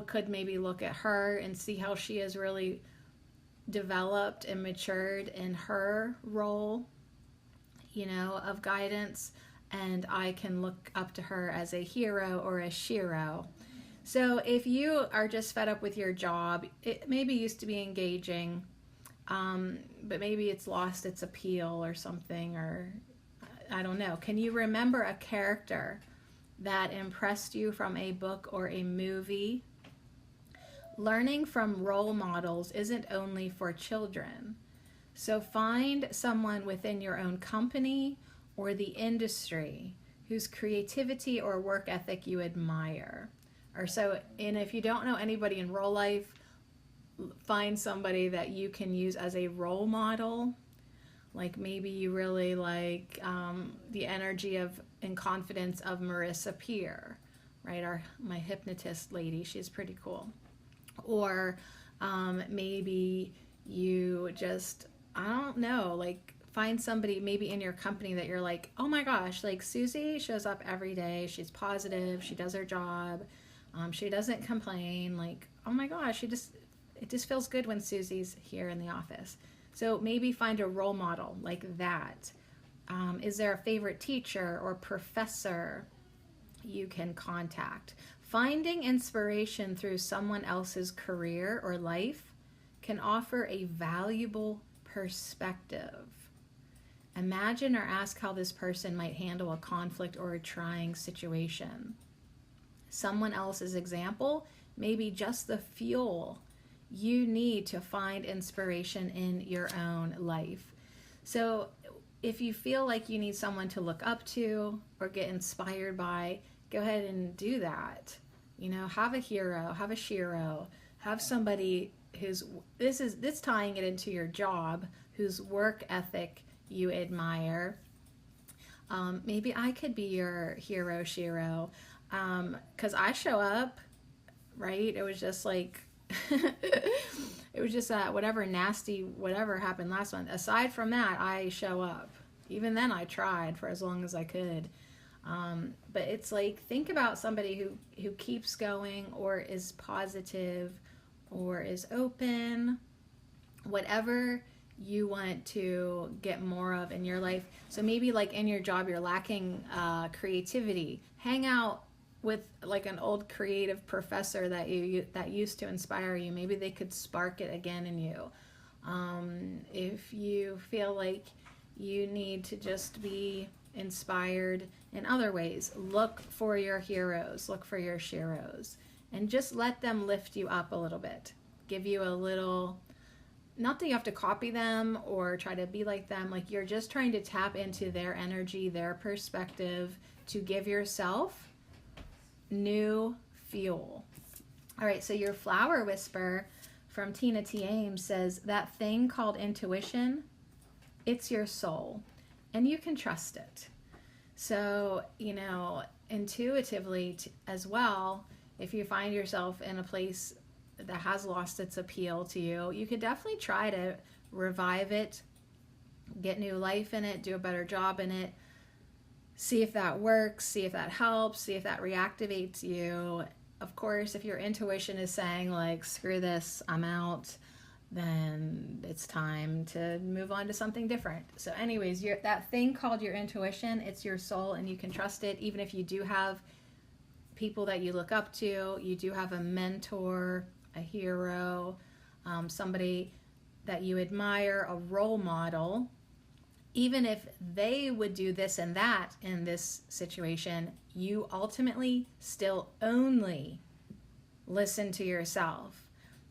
could maybe look at her and see how she has really developed and matured in her role, you know, of guidance, and I can look up to her as a hero or a shiro. So if you are just fed up with your job, it maybe used to be engaging, but maybe it's lost its appeal or something, or I don't know. Can you remember a character that impressed you from a book or a movie? Learning from role models isn't only for children. So find someone within your own company or the industry whose creativity or work ethic you admire. And if you don't know anybody in real life, find somebody that you can use as a role model. Like maybe you really like the energy of and confidence of Marissa Peer, right? My hypnotist lady, she's pretty cool. Or maybe you just, I don't know, like find somebody maybe in your company that you're like, oh my gosh, like Susie shows up every day. She's positive. She does her job. She doesn't complain. Like, oh my gosh, it just feels good when Susie's here in the office. So maybe find a role model like that. Is there a favorite teacher or professor you can contact? Finding inspiration through someone else's career or life can offer a valuable perspective. Imagine or ask how this person might handle a conflict or a trying situation. Someone else's example may be just the fuel you need to find inspiration in your own life. So if you feel like you need someone to look up to or get inspired by, go ahead and do that. You know, have a hero, have a shiro, have somebody who's, this tying it into your job, whose work ethic you admire. Maybe I could be your hero, shiro, because I show up, right? It was just like, it was just that whatever nasty, whatever happened last month. Aside from that, I show up. Even then, I tried for as long as I could. But it's like, think about somebody who keeps going or is positive or is open, whatever you want to get more of in your life. So maybe like in your job, you're lacking creativity. Hang out with like an old creative professor that used to inspire you. Maybe they could spark it again in you. If you feel like you need to just be inspired in other ways, look for your heroes, look for your shiros, and just let them lift you up a little bit. Give you a little, not that you have to copy them or try to be like them, like you're just trying to tap into their energy, their perspective, to give yourself new fuel. All right, so your flower whisper from Tina T. Ames says, that thing called intuition, it's your soul, and you can trust it. So, you know, intuitively as well, if you find yourself in a place that has lost its appeal to you, you could definitely try to revive it, get new life in it, do a better job in it, see if that works, see if that helps, see if that reactivates you. Of course, if your intuition is saying like, screw this, I'm out, then it's time to move on to something different. So anyways, that thing called your intuition, it's your soul, and you can trust it. Even if you do have people that you look up to, you do have a mentor, a hero, somebody that you admire, a role model, even if they would do this and that in this situation, you ultimately still only listen to yourself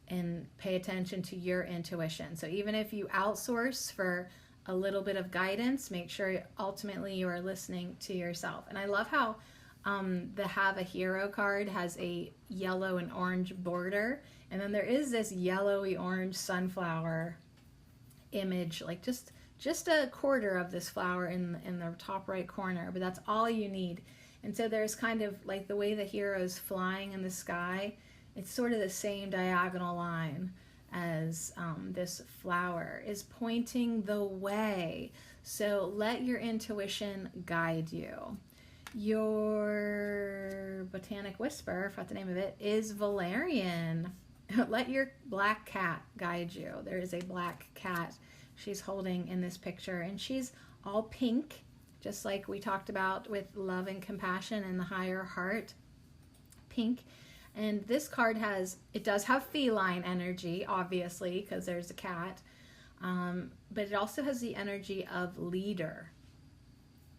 and pay attention to your intuition. So even if you outsource for a little bit of guidance, make sure ultimately you are listening to yourself. And I love how the Have a Hero card has a yellow and orange border, and then there is this yellowy orange sunflower image, like just a quarter of this flower in the top right corner, but that's all you need. And so there's kind of like the way the hero is flying in the sky, it's sort of the same diagonal line as this flower is pointing the way. So let your intuition guide you. Your botanic whisper, I forgot the name of it, is valerian. Let your black cat guide you. There is a black cat she's holding in this picture, and she's all pink, just like we talked about with love and compassion and the higher heart. Pink. And this card does have feline energy, obviously, because there's a cat, but it also has the energy of leader,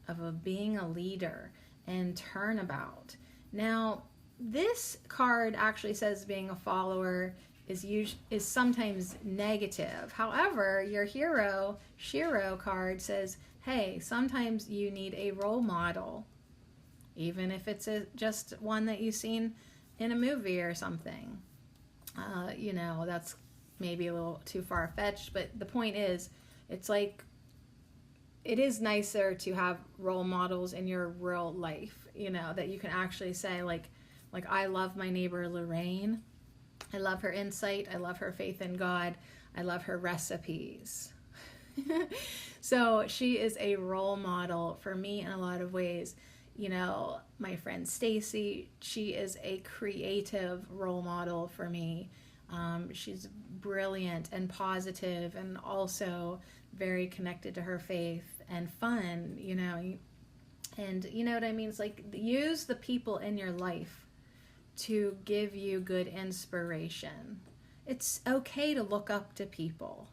of being a leader and turnabout. Now, this card actually says being a follower is sometimes negative. However, your hero, Shiro card says, hey, sometimes you need a role model, even if it's just one that you've seen in a movie or something. You know, that's maybe a little too far-fetched, but the point is, it's like, it is nicer to have role models in your real life, you know, that you can actually say, like I love my neighbor Lorraine. I love her insight. I love her faith in God. I love her recipes. So she is a role model for me in a lot of ways. You know, my friend Stacy, she is a creative role model for me. She's brilliant and positive and also very connected to her faith and fun, you know. And you know what I mean? It's like, use the people in your life to give you good inspiration. It's okay to look up to people.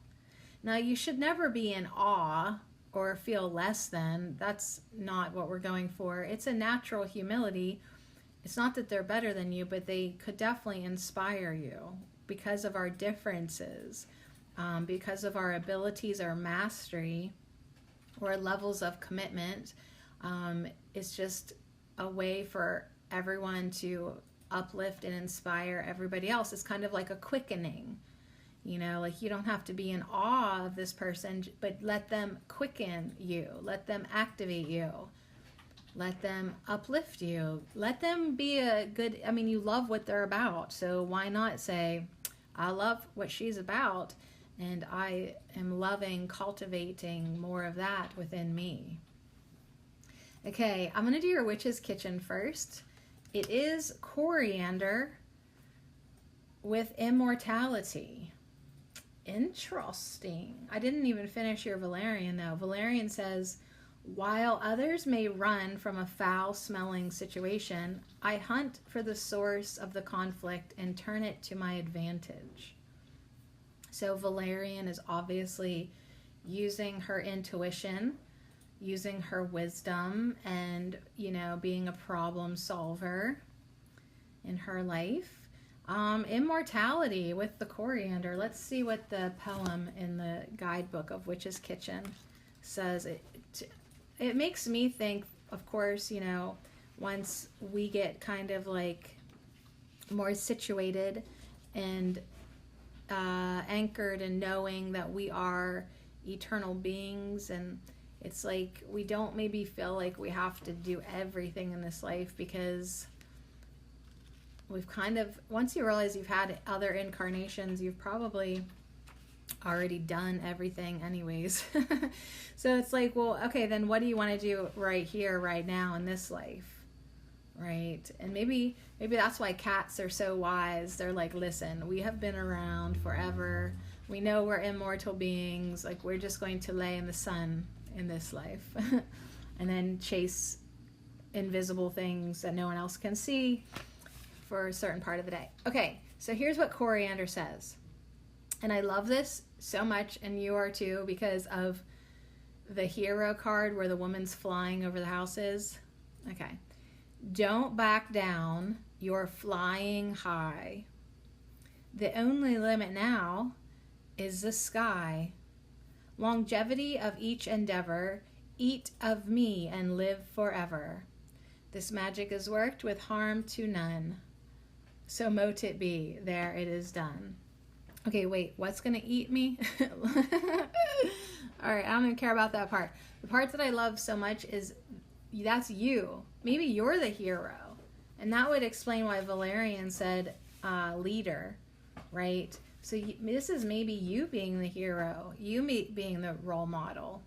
Now, you should never be in awe or feel less than. That's not what we're going for. It's a natural humility. It's not that they're better than you, but they could definitely inspire you because of our differences, because of our abilities, our mastery, or levels of commitment. It's just a way for everyone to uplift and inspire everybody else. It's kind of like a quickening. You know, like, you don't have to be in awe of this person, but let them quicken you. Let them activate you. Let them uplift you. Let them be a good, I mean, you love what they're about. So why not say, I love what she's about, and I am loving cultivating more of that within me. Okay, I'm going to do your witch's kitchen first. It is coriander with immortality. Interesting. I didn't even finish your valerian though. Valerian says, while others may run from a foul-smelling situation, I hunt for the source of the conflict and turn it to my advantage. So Valerian is obviously using her intuition, using her wisdom, and, you know, being a problem solver in her life. Immortality with the coriander. Let's see what the poem in the guidebook of Witch's Kitchen says. It makes me think, of course, you know, once we get kind of like more situated and anchored in knowing that we are eternal beings, and it's like we don't maybe feel like we have to do everything in this life, because we've kind of, once you realize you've had other incarnations, you've probably already done everything anyways. So it's like, well, okay, then what do you want to do right here, right now in this life, right? And maybe that's why cats are so wise. They're like, listen, we have been around forever. We know we're immortal beings. Like, we're just going to lay in the sun in this life and then chase invisible things that no one else can see for a certain part of the day. Okay, so here's what coriander says. And I love this so much, and you are too, because of the hero card where the woman's flying over the houses. Okay. Don't back down. You're flying high. The only limit now is the sky. Longevity of each endeavor. Eat of me and live forever. This magic is worked with harm to none. So mote it be. There it is done. Okay, wait, what's going to eat me? All right, I don't even care about that part. The part that I love so much is that's you. Maybe you're the hero. And that would explain why Valerian said leader, right? So this is maybe you being the hero, you being the role model.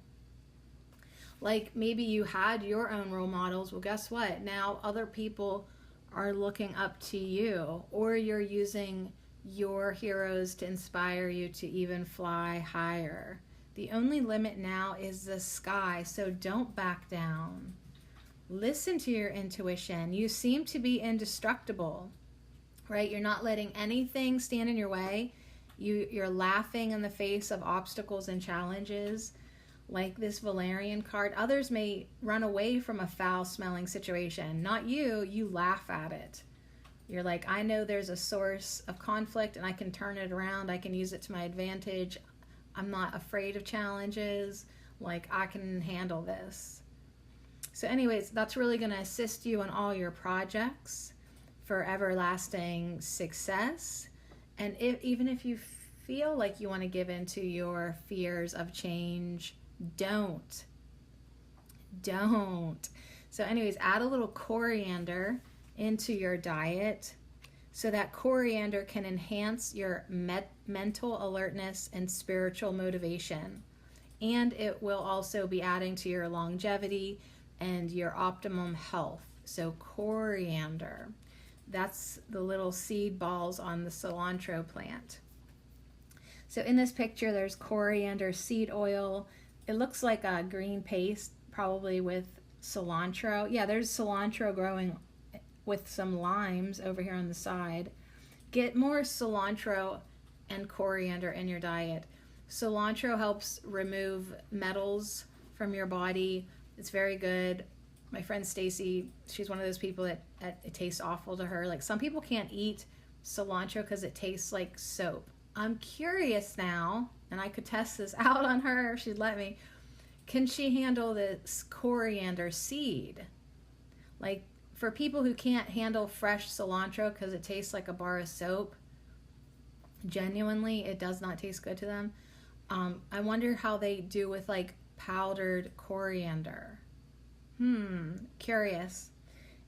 Like, maybe you had your own role models. Well, guess what? Now other people are looking up to you, or you're using your heroes to inspire you to even fly higher. The only limit now is the sky, so don't back down. Listen to your intuition. You seem to be indestructible, right? You're not letting anything stand in your way. You're laughing in the face of obstacles and challenges. Like this Valerian card, others may run away from a foul-smelling situation. Not you. You laugh at it. You're like, I know there's a source of conflict and I can turn it around. I can use it to my advantage. I'm not afraid of challenges. Like, I can handle this. So anyways, that's really going to assist you in all your projects for everlasting success. And even if you feel like you want to give into your fears of change, don't. So anyways, add a little coriander into your diet so that coriander can enhance your mental alertness and spiritual motivation. And it will also be adding to your longevity and your optimum health. So coriander. That's the little seed balls on the cilantro plant. So in this picture, there's coriander seed oil. It looks like a green paste, probably with cilantro. Yeah, there's cilantro growing with some limes over here on the side. Get more cilantro and coriander in your diet. Cilantro helps remove metals from your body. It's very good. My friend Stacy, she's one of those people that it tastes awful to her. Like, some people can't eat cilantro because it tastes like soap. I'm curious now, and I could test this out on her if she'd let me. Can she handle this coriander seed? Like, for people who can't handle fresh cilantro because it tastes like a bar of soap, genuinely, it does not taste good to them. I wonder how they do with like powdered coriander. Curious.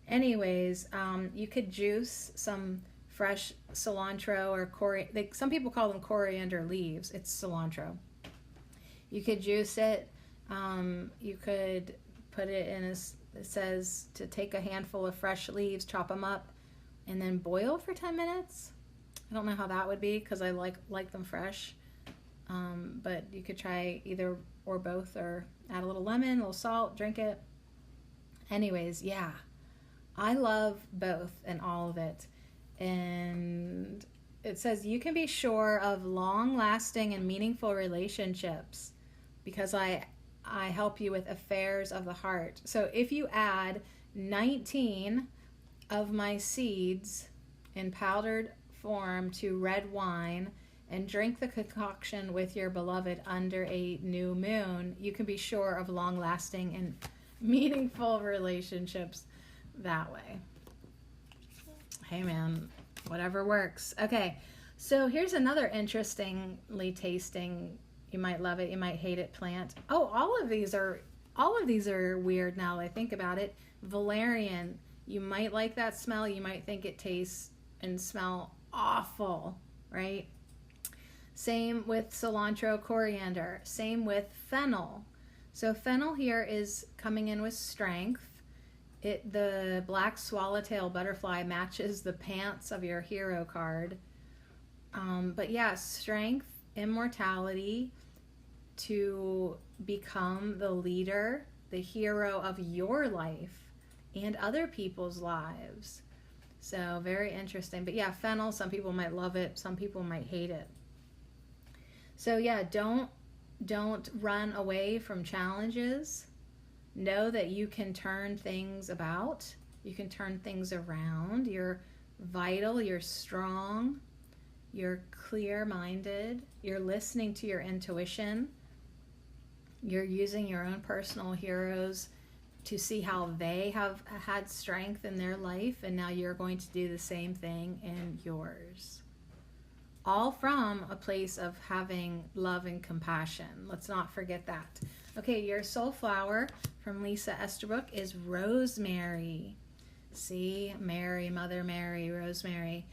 Anyways, you could juice some fresh cilantro or coriander. Some people call them coriander leaves. It's cilantro. You could juice it. You could put it in it says to take a handful of fresh leaves, chop them up, and then boil for 10 minutes. I don't know how that would be because I like them fresh. But you could try either or both, or add a little lemon, a little salt, drink it. Anyways, yeah, I love both and all of it. And it says you can be sure of long-lasting and meaningful relationships because I help you with affairs of the heart. So if you add 19 of my seeds in powdered form to red wine and drink the concoction with your beloved under a new moon, you can be sure of long-lasting and meaningful relationships that way. Hey man, whatever works. Okay, so here's another interestingly tasting, you might love it, you might hate it, plant. Oh, all of these are weird now that I think about it. Valerian, you might like that smell, you might think it tastes and smell awful, right? Same with cilantro, coriander. Same with fennel. So fennel here is coming in with strength. The black swallowtail butterfly matches the pants of your hero card. But yeah, strength, immortality, to become the leader, the hero of your life and other people's lives. So very interesting. But yeah, fennel, some people might love it, some people might hate it. So yeah, don't run away from challenges. Know that you can turn things about. You can turn things around. You're vital, you're strong, you're clear-minded, you're listening to your intuition. You're using your own personal heroes to see how they have had strength in their life, and now you're going to do the same thing in yours. All from a place of having love and compassion. Let's not forget that. Okay, your soul flower from Lisa Esterbrook is rosemary. See, Mary, Mother Mary, rosemary.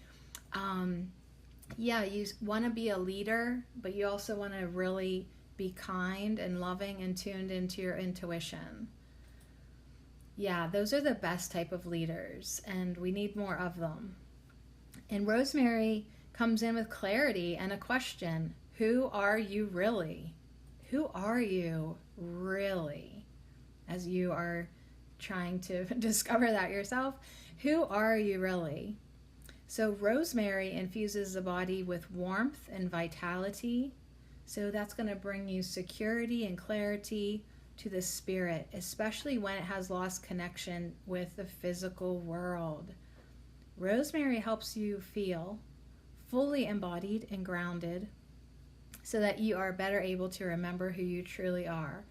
Yeah, you want to be a leader, but you also want to really be kind and loving and tuned into your intuition. Yeah, those are the best type of leaders, and we need more of them. And rosemary comes in with clarity and a question. Who are you really? Who are you really? As you are trying to discover that yourself, who are you really? So rosemary infuses the body with warmth and vitality. So that's going to bring you security and clarity to the spirit, especially when it has lost connection with the physical world. Rosemary helps you feel fully embodied and grounded so that you are better able to remember who you truly are.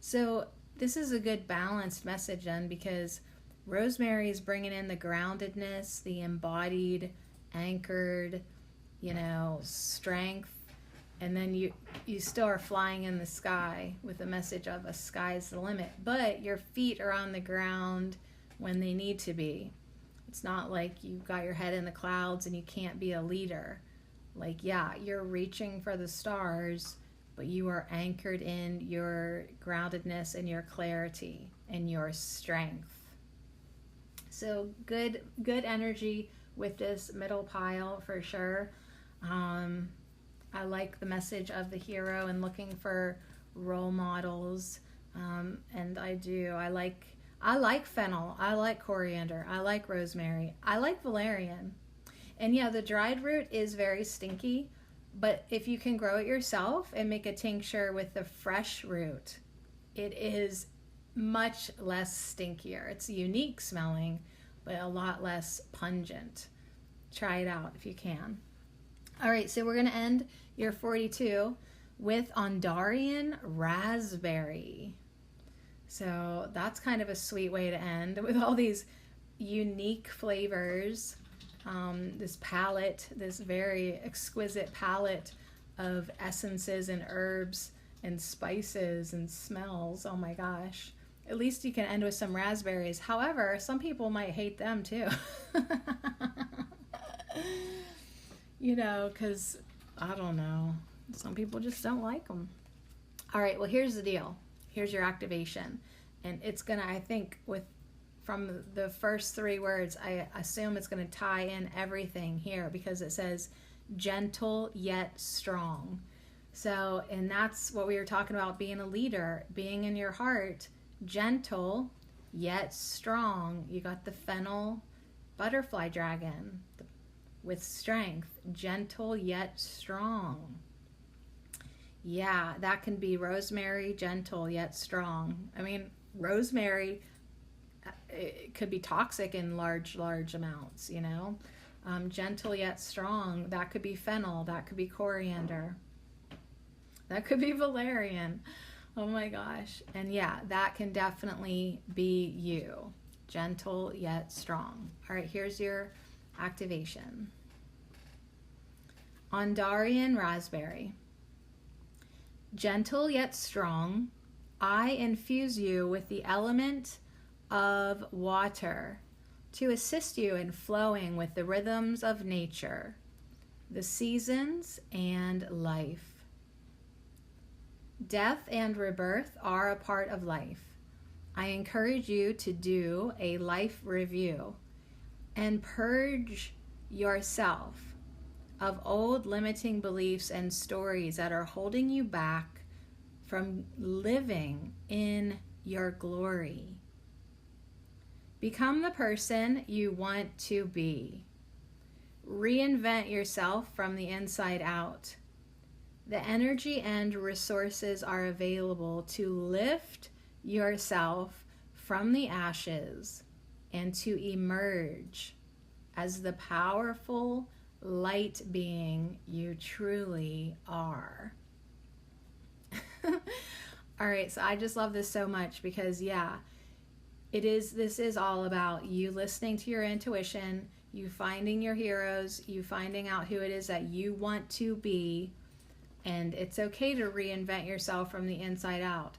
So this is a good balanced message then, because rosemary is bringing in the groundedness, the embodied, anchored, strength. And then you still are flying in the sky with the message of a sky's the limit. But your feet are on the ground when they need to be. It's not like you've got your head in the clouds and you can't be a leader. Like, yeah, you're reaching for the stars, but you are anchored in your groundedness and your clarity and your strength. So good energy with this middle pile for sure. I like the message of the hero and looking for role models. And I like fennel. I like coriander. I like rosemary. I like valerian. And yeah, the dried root is very stinky, but if you can grow it yourself and make a tincture with the fresh root, it is much less stinkier. It's unique smelling, but a lot less pungent. Try it out if you can. All right, so we're going to end your 42 with Ondarian raspberry. So that's kind of a sweet way to end with all these unique flavors. This palette, this very exquisite palette of essences and herbs and spices and smells. Oh my gosh. At least you can end with some raspberries. However, some people might hate them too. You know, because I don't know. Some people just don't like them. All right, well, here's the deal. Here's your activation. And it's going to, I think, from the first 3 words, I assume it's going to tie in everything here because it says gentle yet strong. So, and that's what we were talking about, being a leader, being in your heart, gentle yet strong. You got the fennel butterfly dragon with strength, gentle yet strong. Yeah, that can be rosemary, gentle yet strong. I mean, rosemary, it could be toxic in large amounts, you know. Gentle yet strong, that could be fennel, that could be coriander, that could be valerian. Oh my gosh. And yeah, that can definitely be you. Gentle yet strong. All right, here's your activation. Ondarian raspberry. Gentle yet strong, I infuse you with the element of water to assist you in flowing with the rhythms of nature, the seasons, and life. Death and rebirth are a part of life. I encourage you to do a life review and purge yourself of old limiting beliefs and stories that are holding you back from living in your glory. Become the person you want to be. Reinvent yourself from the inside out. The energy and resources are available to lift yourself from the ashes and to emerge as the powerful light being you truly are. All right, so I just love this so much because this is all about you listening to your intuition, you finding your heroes, you finding out who it is that you want to be, and it's okay to reinvent yourself from the inside out.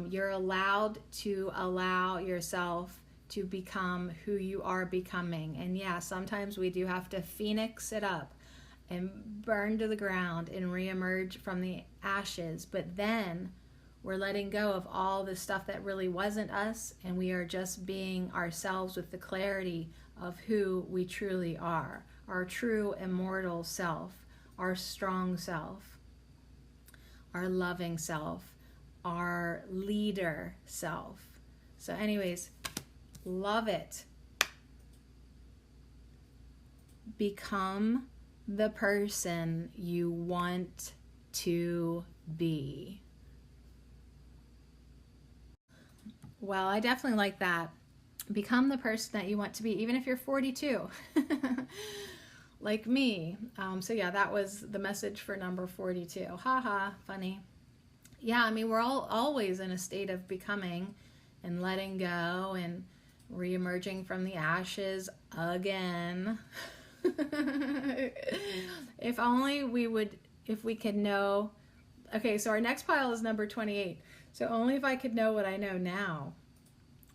You're allowed to allow yourself to become who you are becoming. And yeah, sometimes we do have to phoenix it up and burn to the ground and reemerge from the ashes. But then we're letting go of all the stuff that really wasn't us, and we are just being ourselves with the clarity of who we truly are, our true immortal self, our strong self, our loving self, our leader self. So anyways, love it. Become the person you want to be. Well, I definitely like that. Become the person that you want to be, even if you're 42, like me. So yeah, that was the message for number 42. Haha, funny. Yeah, I mean, we're all always in a state of becoming and letting go and reemerging from the ashes again. If only if we could know. Okay, so our next pile is number 28. So only if I could know what I know now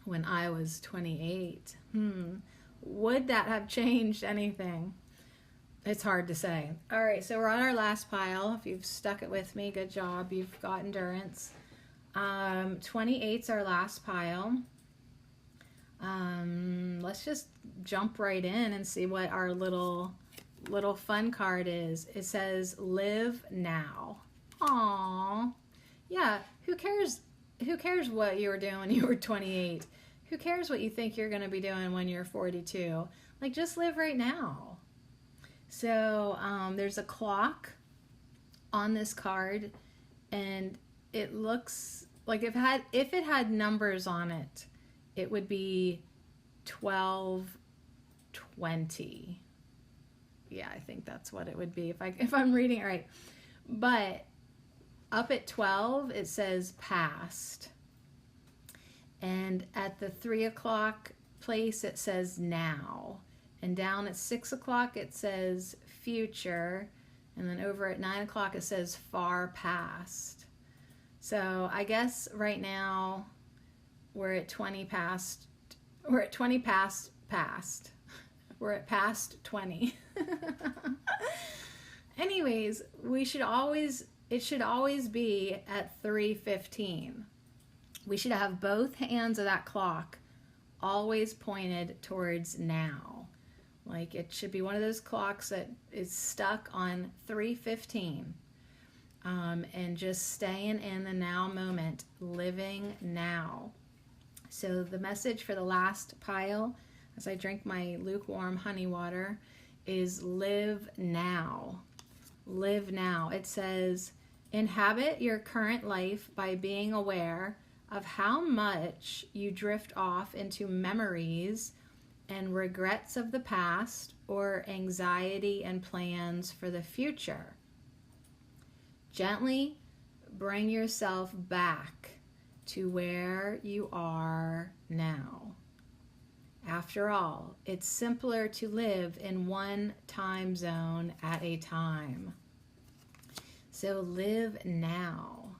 when I was 28. Would that have changed anything? It's hard to say. All right, so we're on our last pile. If you've stuck it with me, good job. You've got endurance. 28's our last pile. Let's just jump right in and see what our little fun card is. It says live now. Aww. Yeah, who cares what you were doing when you were 28? Who cares what you think you're going to be doing when you're 42? Like, just live right now. So there's a clock on this card, and it looks like if it had numbers on it, it would be 12:20. Yeah, I think that's what it would be if I'm reading it right. But up at 12, it says past. And at the 3 o'clock place, it says now. And down at 6 o'clock, it says future. And then over at 9 o'clock, it says far past. So I guess right now we're at 20 past. We're at 20 past. We're at past 20. Anyways, it should always be at 3:15. We should have both hands of that clock always pointed towards now. Like, it should be one of those clocks that is stuck on 3:15. And just staying in the now moment, living now. So the message for the last pile, as I drink my lukewarm honey water, is live now. Live now. It says, inhabit your current life by being aware of how much you drift off into memories and regrets of the past or anxiety and plans for the future. Gently bring yourself back to where you are now. After all, it's simpler to live in one time zone at a time. So live now.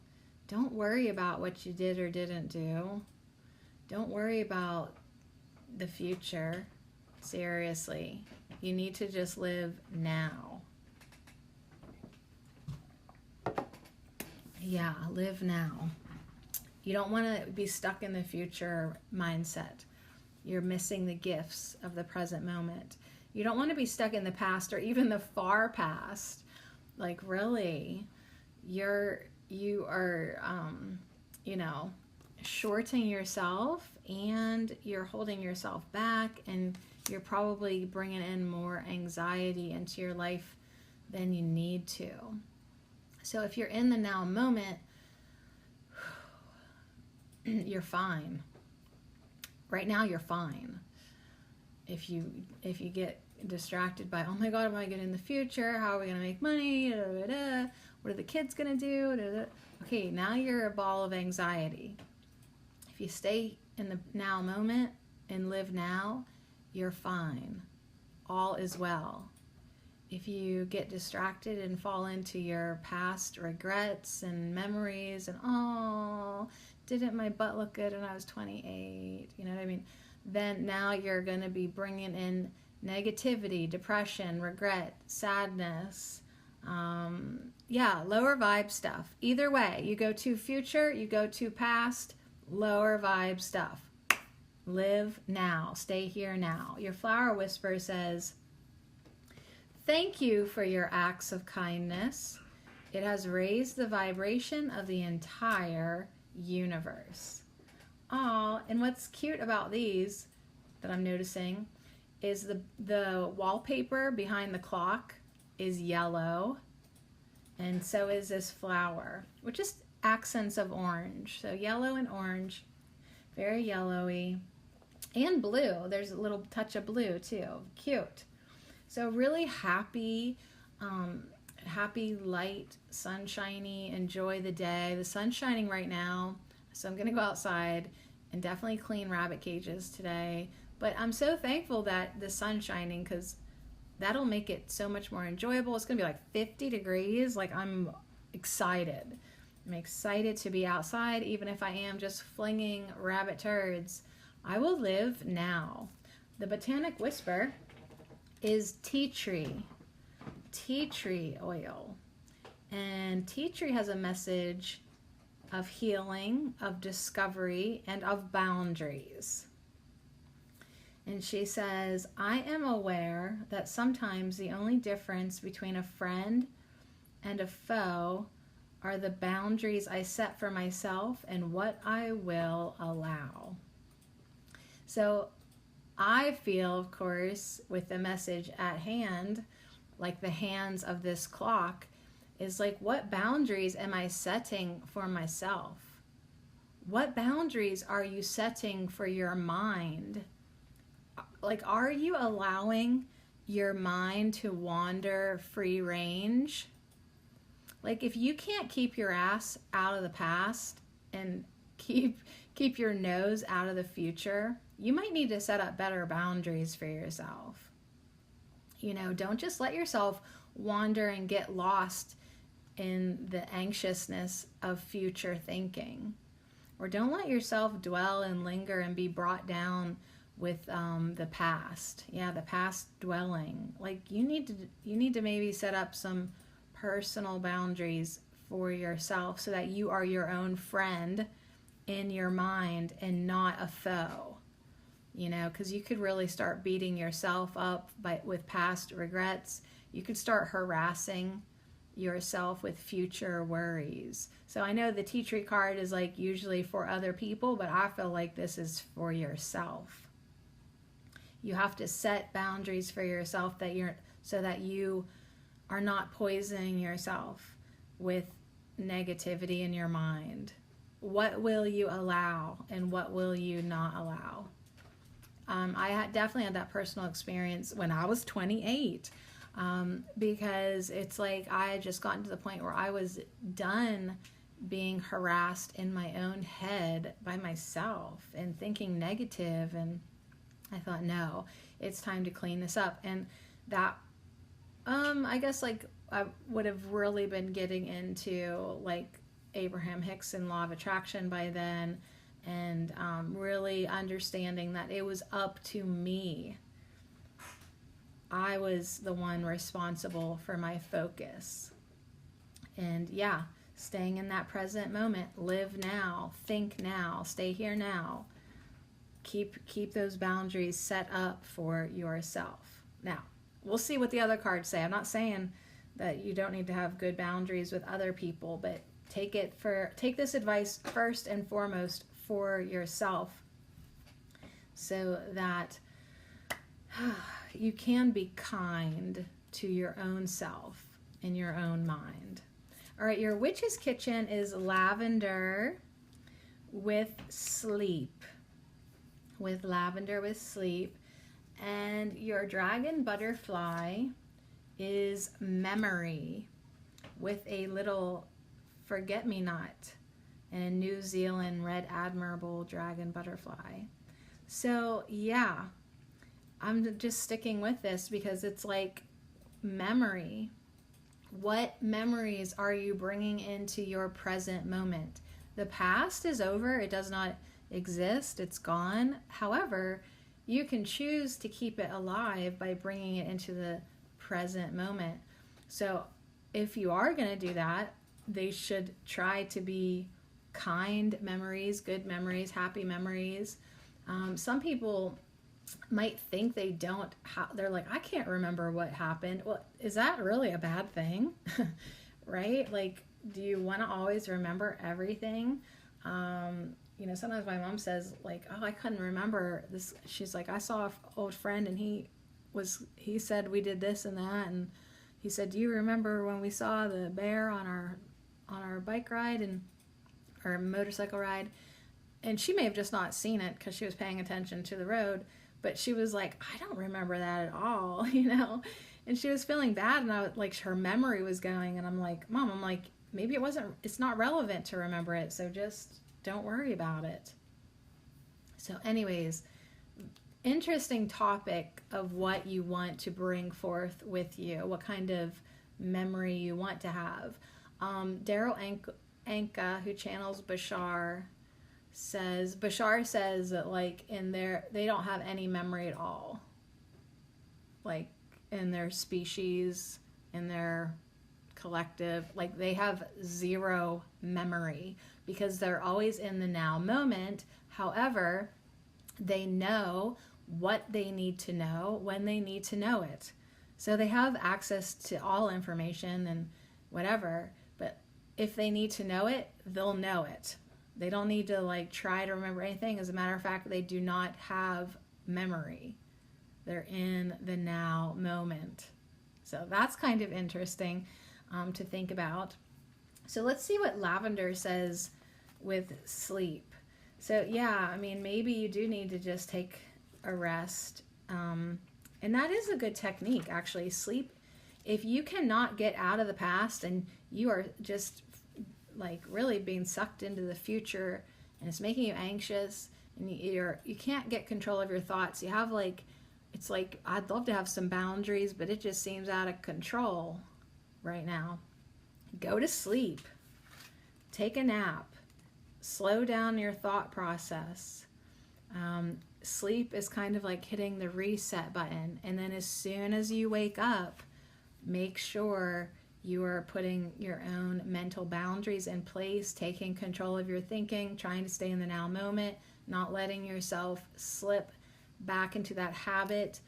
Don't worry about what you did or didn't do. Don't worry about the future. Seriously, you need to just live now. Yeah, live now. You don't want to be stuck in the future mindset. You're missing the gifts of the present moment. You don't want to be stuck in the past or even the far past. Like, really, you are shorting yourself, and you're holding yourself back, and you're probably bringing in more anxiety into your life than you need to. So if you're in the now moment, you're fine. Right now, you're fine. If you get distracted by, oh my God, am I getting in the future? How are we going to make money? Da, da, da. What are the kids going to do? Da, da. Okay, now you're a ball of anxiety. If you stay in the now moment and live now, you're fine. All is well. If you get distracted and fall into your past regrets and memories and, oh, didn't my butt look good when I was 28? You know what I mean? Then now you're going to be bringing in negativity, depression, regret, sadness. Lower vibe stuff. Either way, you go to future, you go to past, lower vibe stuff. Live now. Stay here now. Your flower whisper says, thank you for your acts of kindness. It has raised the vibration of the entire universe. Aw, and what's cute about these that I'm noticing is the wallpaper behind the clock is yellow, and so is this flower, which is accents of orange. So yellow and orange, very yellowy, and blue. There's a little touch of blue too. Cute. So really happy, light, sunshiny, enjoy the day. The sun's shining right now, so I'm gonna go outside and definitely clean rabbit cages today. But I'm so thankful that the sun's shining, because that'll make it so much more enjoyable. It's gonna be like 50 degrees. Like, I'm excited. I'm excited to be outside, even if I am just flinging rabbit turds. I will live now. The Botanic Whisper is tea tree oil. And tea tree has a message of healing, of discovery, and of boundaries. And she says, I am aware that sometimes the only difference between a friend and a foe are the boundaries I set for myself and what I will allow. So I feel, of course, with the message at hand, like the hands of this clock, is like, what boundaries am I setting for myself? What boundaries are you setting for your mind? Like, are you allowing your mind to wander free range? Like, if you can't keep your ass out of the past and keep your nose out of the future, you might need to set up better boundaries for yourself. You know, don't just let yourself wander and get lost in the anxiousness of future thinking. Or don't let yourself dwell and linger and be brought down with the past. Yeah, the past dwelling. Like, you need to maybe set up some personal boundaries for yourself so that you are your own friend in your mind and not a foe. You know, because you could really start beating yourself up with past regrets. You could start harassing yourself with future worries. So I know the tea tree card is like usually for other people, but I feel like this is for yourself. You have to set boundaries for yourself so that you are not poisoning yourself with negativity in your mind. What will you allow and what will you not allow? I definitely had that personal experience when I was 28, because it's like I had just gotten to the point where I was done being harassed in my own head by myself and thinking negative, and I thought, no, it's time to clean this up. And that, I guess, like, I would have really been getting into like Abraham Hicks and Law of Attraction by then, and really understanding that it was up to me. I was the one responsible for my focus. And yeah, staying in that present moment, live now, think now, stay here now. Keep those boundaries set up for yourself. Now, we'll see what the other cards say. I'm not saying that you don't need to have good boundaries with other people, but take this advice first and foremost for yourself so that you can be kind to your own self in your own mind. All right, your witch's kitchen is lavender with sleep. With lavender with sleep. And your dragon butterfly is memory with a little forget-me-not and a New Zealand red admirable dragon butterfly. So yeah, I'm just sticking with this because it's like memory. What memories are you bringing into your present moment? The past is over. It does not exist. It's gone. However, you can choose to keep it alive by bringing it into the present moment. So if you are going to do that, they should try to be kind memories, good memories, happy memories. Some people might think they don't, they're like, I can't remember what happened. Well, is that really a bad thing? Right? Like, do you want to always remember everything? You know, sometimes my mom says like, oh, I couldn't remember this. She's like, I saw an old friend and he said we did this and that. And he said, do you remember when we saw the bear on our bike ride or motorcycle ride? And she may have just not seen it because she was paying attention to the road, but she was like, I don't remember that at all, you know? And she was feeling bad, and I was like, her memory was going, and I'm like, Mom, maybe it's not relevant to remember it, so just don't worry about it. So anyways, interesting topic of what you want to bring forth with you, what kind of memory you want to have. Daryl Anka, who channels Bashar says that like they don't have any memory at all, like in their species, in their collective, like they have zero memory because they're always in the now moment. However, they know what they need to know when they need to know it. So they have access to all information and whatever, but if they need to know it, they'll know it. They don't need to like try to remember anything. As a matter of fact, they do not have memory. They're in the now moment. So that's kind of interesting to think about. So let's see what lavender says with sleep. So yeah, I mean, maybe you do need to just take a rest. And that is a good technique, actually. Sleep, if you cannot get out of the past and you are just like really being sucked into the future and it's making you anxious and you can't get control of your thoughts. You have like, it's like, I'd love to have some boundaries, but it just seems out of control right now. Go to sleep. Take a nap. Slow down your thought process. Sleep is kind of like hitting the reset button. And then as soon as you wake up, make sure you are putting your own mental boundaries in place, taking control of your thinking, trying to stay in the now moment, not letting yourself slip back into that habit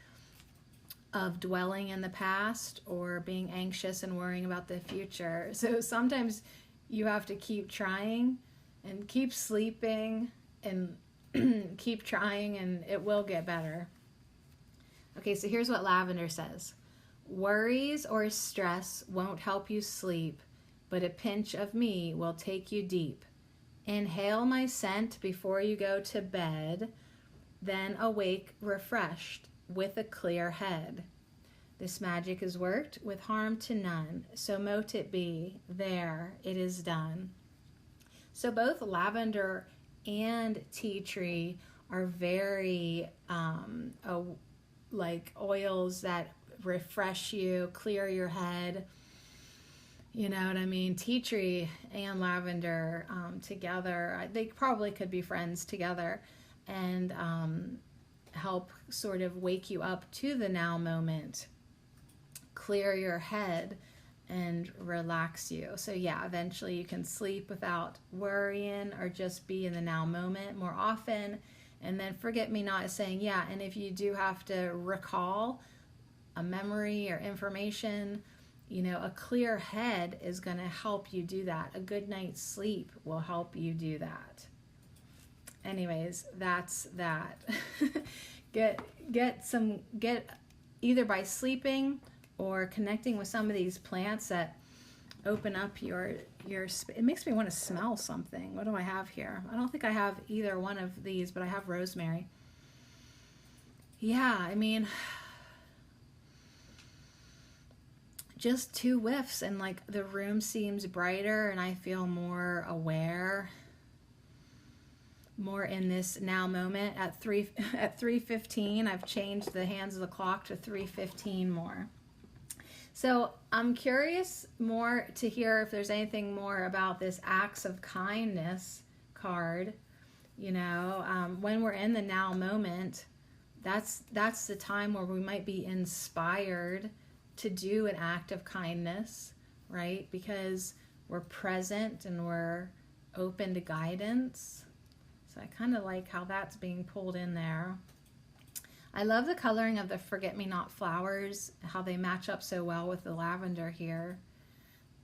of dwelling in the past or being anxious and worrying about the future. So sometimes you have to keep trying and keep sleeping and keep trying, and it will get better. Okay, so here's what lavender says. Worries or stress won't help you sleep, but a pinch of me will take you deep. Inhale my scent before you go to bed, then awake refreshed with a clear head. This magic is worked with harm to none, so mote it be, there it is done. So both lavender and tea tree are very like oils that refresh you, clear your head. You know what I mean? Tea tree and lavender together, they probably could be friends together and help sort of wake you up to the now moment, clear your head, and relax you. So yeah, eventually you can sleep without worrying or just be in the now moment more often. And then forget-me-not is saying, yeah, and if you do have to recall a memory or information, you know, a clear head is going to help you do that. A good night's sleep will help you do that. Anyways, that's that. get either by sleeping or connecting with some of these plants that open up your it makes me want to smell something. What do I have here? I don't think I have either one of these, but I have rosemary. Yeah, I mean, just 2 whiffs and like the room seems brighter and I feel more aware, more in this now moment. At 3:15, I've changed the hands of the clock to 3:15 more. So I'm curious more to hear if there's anything more about this acts of kindness card. You know, when we're in the now moment, that's the time where we might be inspired to do an act of kindness, right? Because we're present and we're open to guidance. So I kind of like how that's being pulled in there. I love the coloring of the forget-me-not flowers, how they match up so well with the lavender here.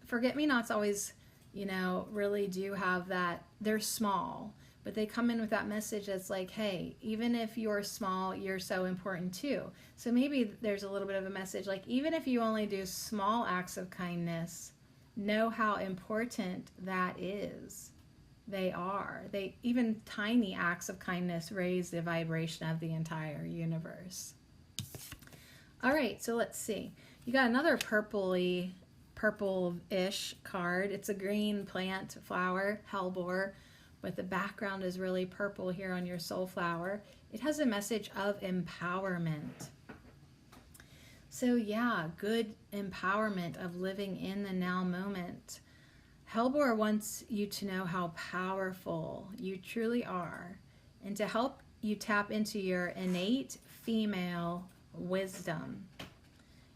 Forget-me-nots always, you know, really do have that, they're small, but they come in with that message that's like, hey, even if you're small, you're so important too. So maybe there's a little bit of a message like, even if you only do small acts of kindness, know how important that is. They are. Even tiny acts of kindness raise the vibration of the entire universe. All right, so let's see. You got another purplish card. It's a green plant flower, hellebore, but the background is really purple here on your soul flower. It has a message of empowerment. So yeah, good empowerment of living in the now moment. Hellebore wants you to know how powerful you truly are and to help you tap into your innate female wisdom.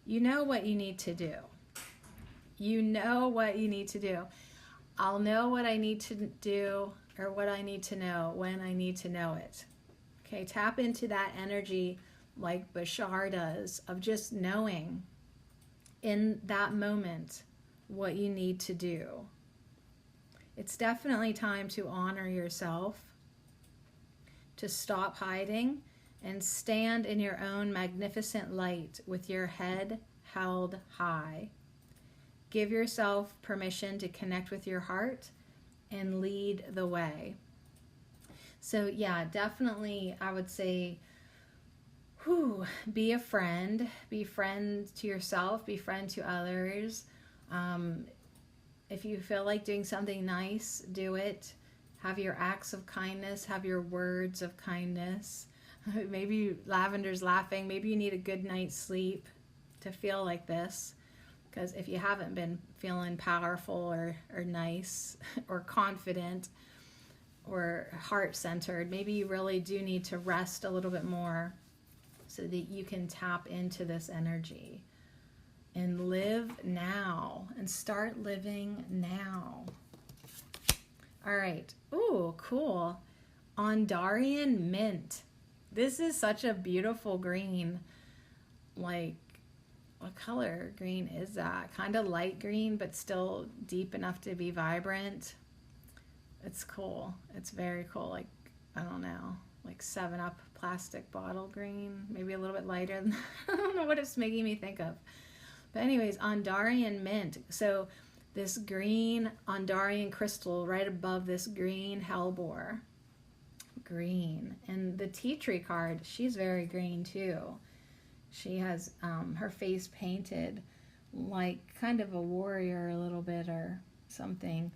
You know what you need to do. You know what you need to do. I'll know what I need to do or what I need to know when I need to know it. Okay, tap into that energy like Bashar does, of just knowing in that moment what you need to do. It's definitely time to honor yourself, to stop hiding and stand in your own magnificent light with your head held high. Give yourself permission to connect with your heart and lead the way. So yeah, definitely I would say, be a friend. Be friend to yourself. Be friend to others. If you feel like doing something nice, do it. Have your acts of kindness. Have your words of kindness. Maybe Lavender's laughing. Maybe you need a good night's sleep to feel like this. Because if you haven't been feeling powerful or nice or confident or heart-centered, maybe you really do need to rest a little bit more so that you can tap into this energy and live now and start living now. All right. Ooh, cool. Ondarian Mint. This is such a beautiful green. Like, what color green is that? Kind of light green, but still deep enough to be vibrant. It's cool. It's very cool. Like, I don't know, like 7-Up plastic bottle green, maybe a little bit lighter than I don't know what it's making me think of. But anyways, Ondarian Mint. So this green Ondarian crystal right above this green hellebore. Green. And the tea tree card, she's very green too. She has her face painted like kind of a warrior a little bit or something.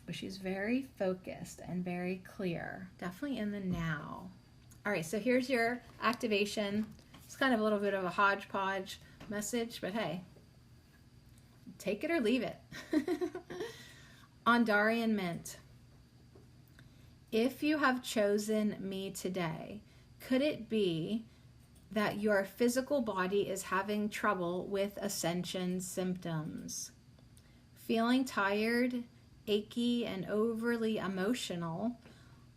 But she's very focused and very clear. Definitely in the now. All right, so here's your activation. It's kind of a little bit of a hodgepodge message, but hey, take it or leave it. Ondarian Mint. If you have chosen me today, could it be that your physical body is having trouble with ascension symptoms? Feeling tired, achy, and overly emotional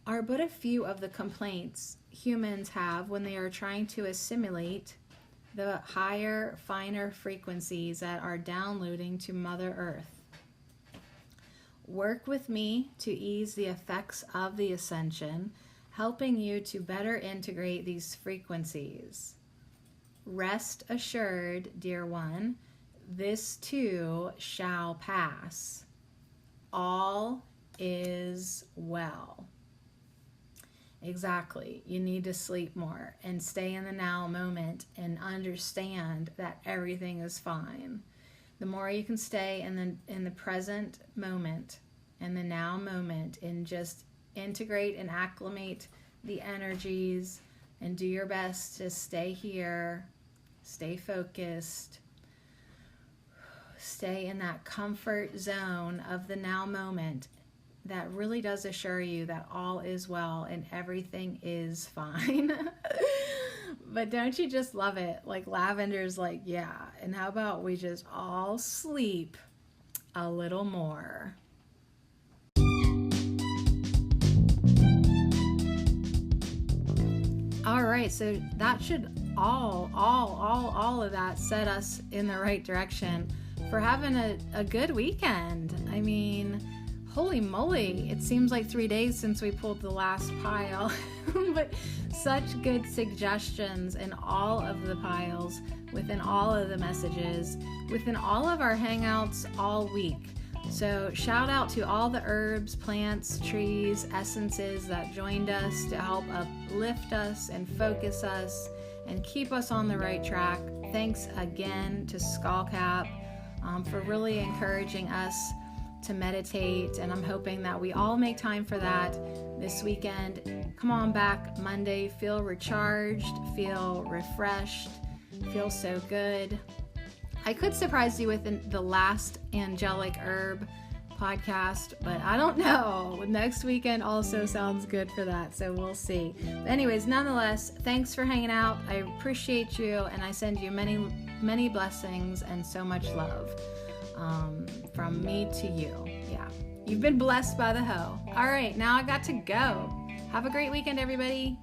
are but a few of the complaints humans have when they are trying to assimilate the higher, finer frequencies that are downloading to Mother Earth. Work with me to ease the effects of the ascension, helping you to better integrate these frequencies. Rest assured, dear one, this too shall pass. All is well. Exactly. You need to sleep more and stay in the now moment and understand that everything is fine. The more you can stay in the present moment and the now moment and just integrate and acclimate the energies and do your best to stay here, stay focused, stay in that comfort zone of the now moment that really does assure you that all is well and everything is fine. But don't you just love it? Like Lavender's like, yeah, and how about we just all sleep a little more? All right, so that should all of that set us in the right direction for having a good weekend. I mean, holy moly, it seems like 3 days since we pulled the last pile. But such good suggestions in all of the piles, within all of the messages, within all of our hangouts all week. So shout out to all the herbs, plants, trees, essences that joined us to help uplift us and focus us and keep us on the right track. Thanks again to Skullcap for really encouraging us to meditate, and I'm hoping that we all make time for that this weekend. Come on back Monday, feel recharged, feel refreshed, feel so good. I could surprise you with the last angelic herb podcast, but I don't know. Next weekend also sounds good for that, so we'll see. But anyways, nonetheless, thanks for hanging out. I appreciate you, and I send you many, many blessings and so much love. From me to you. Yeah. You've been blessed by the hoe. All right, now I got to go. Have a great weekend, everybody.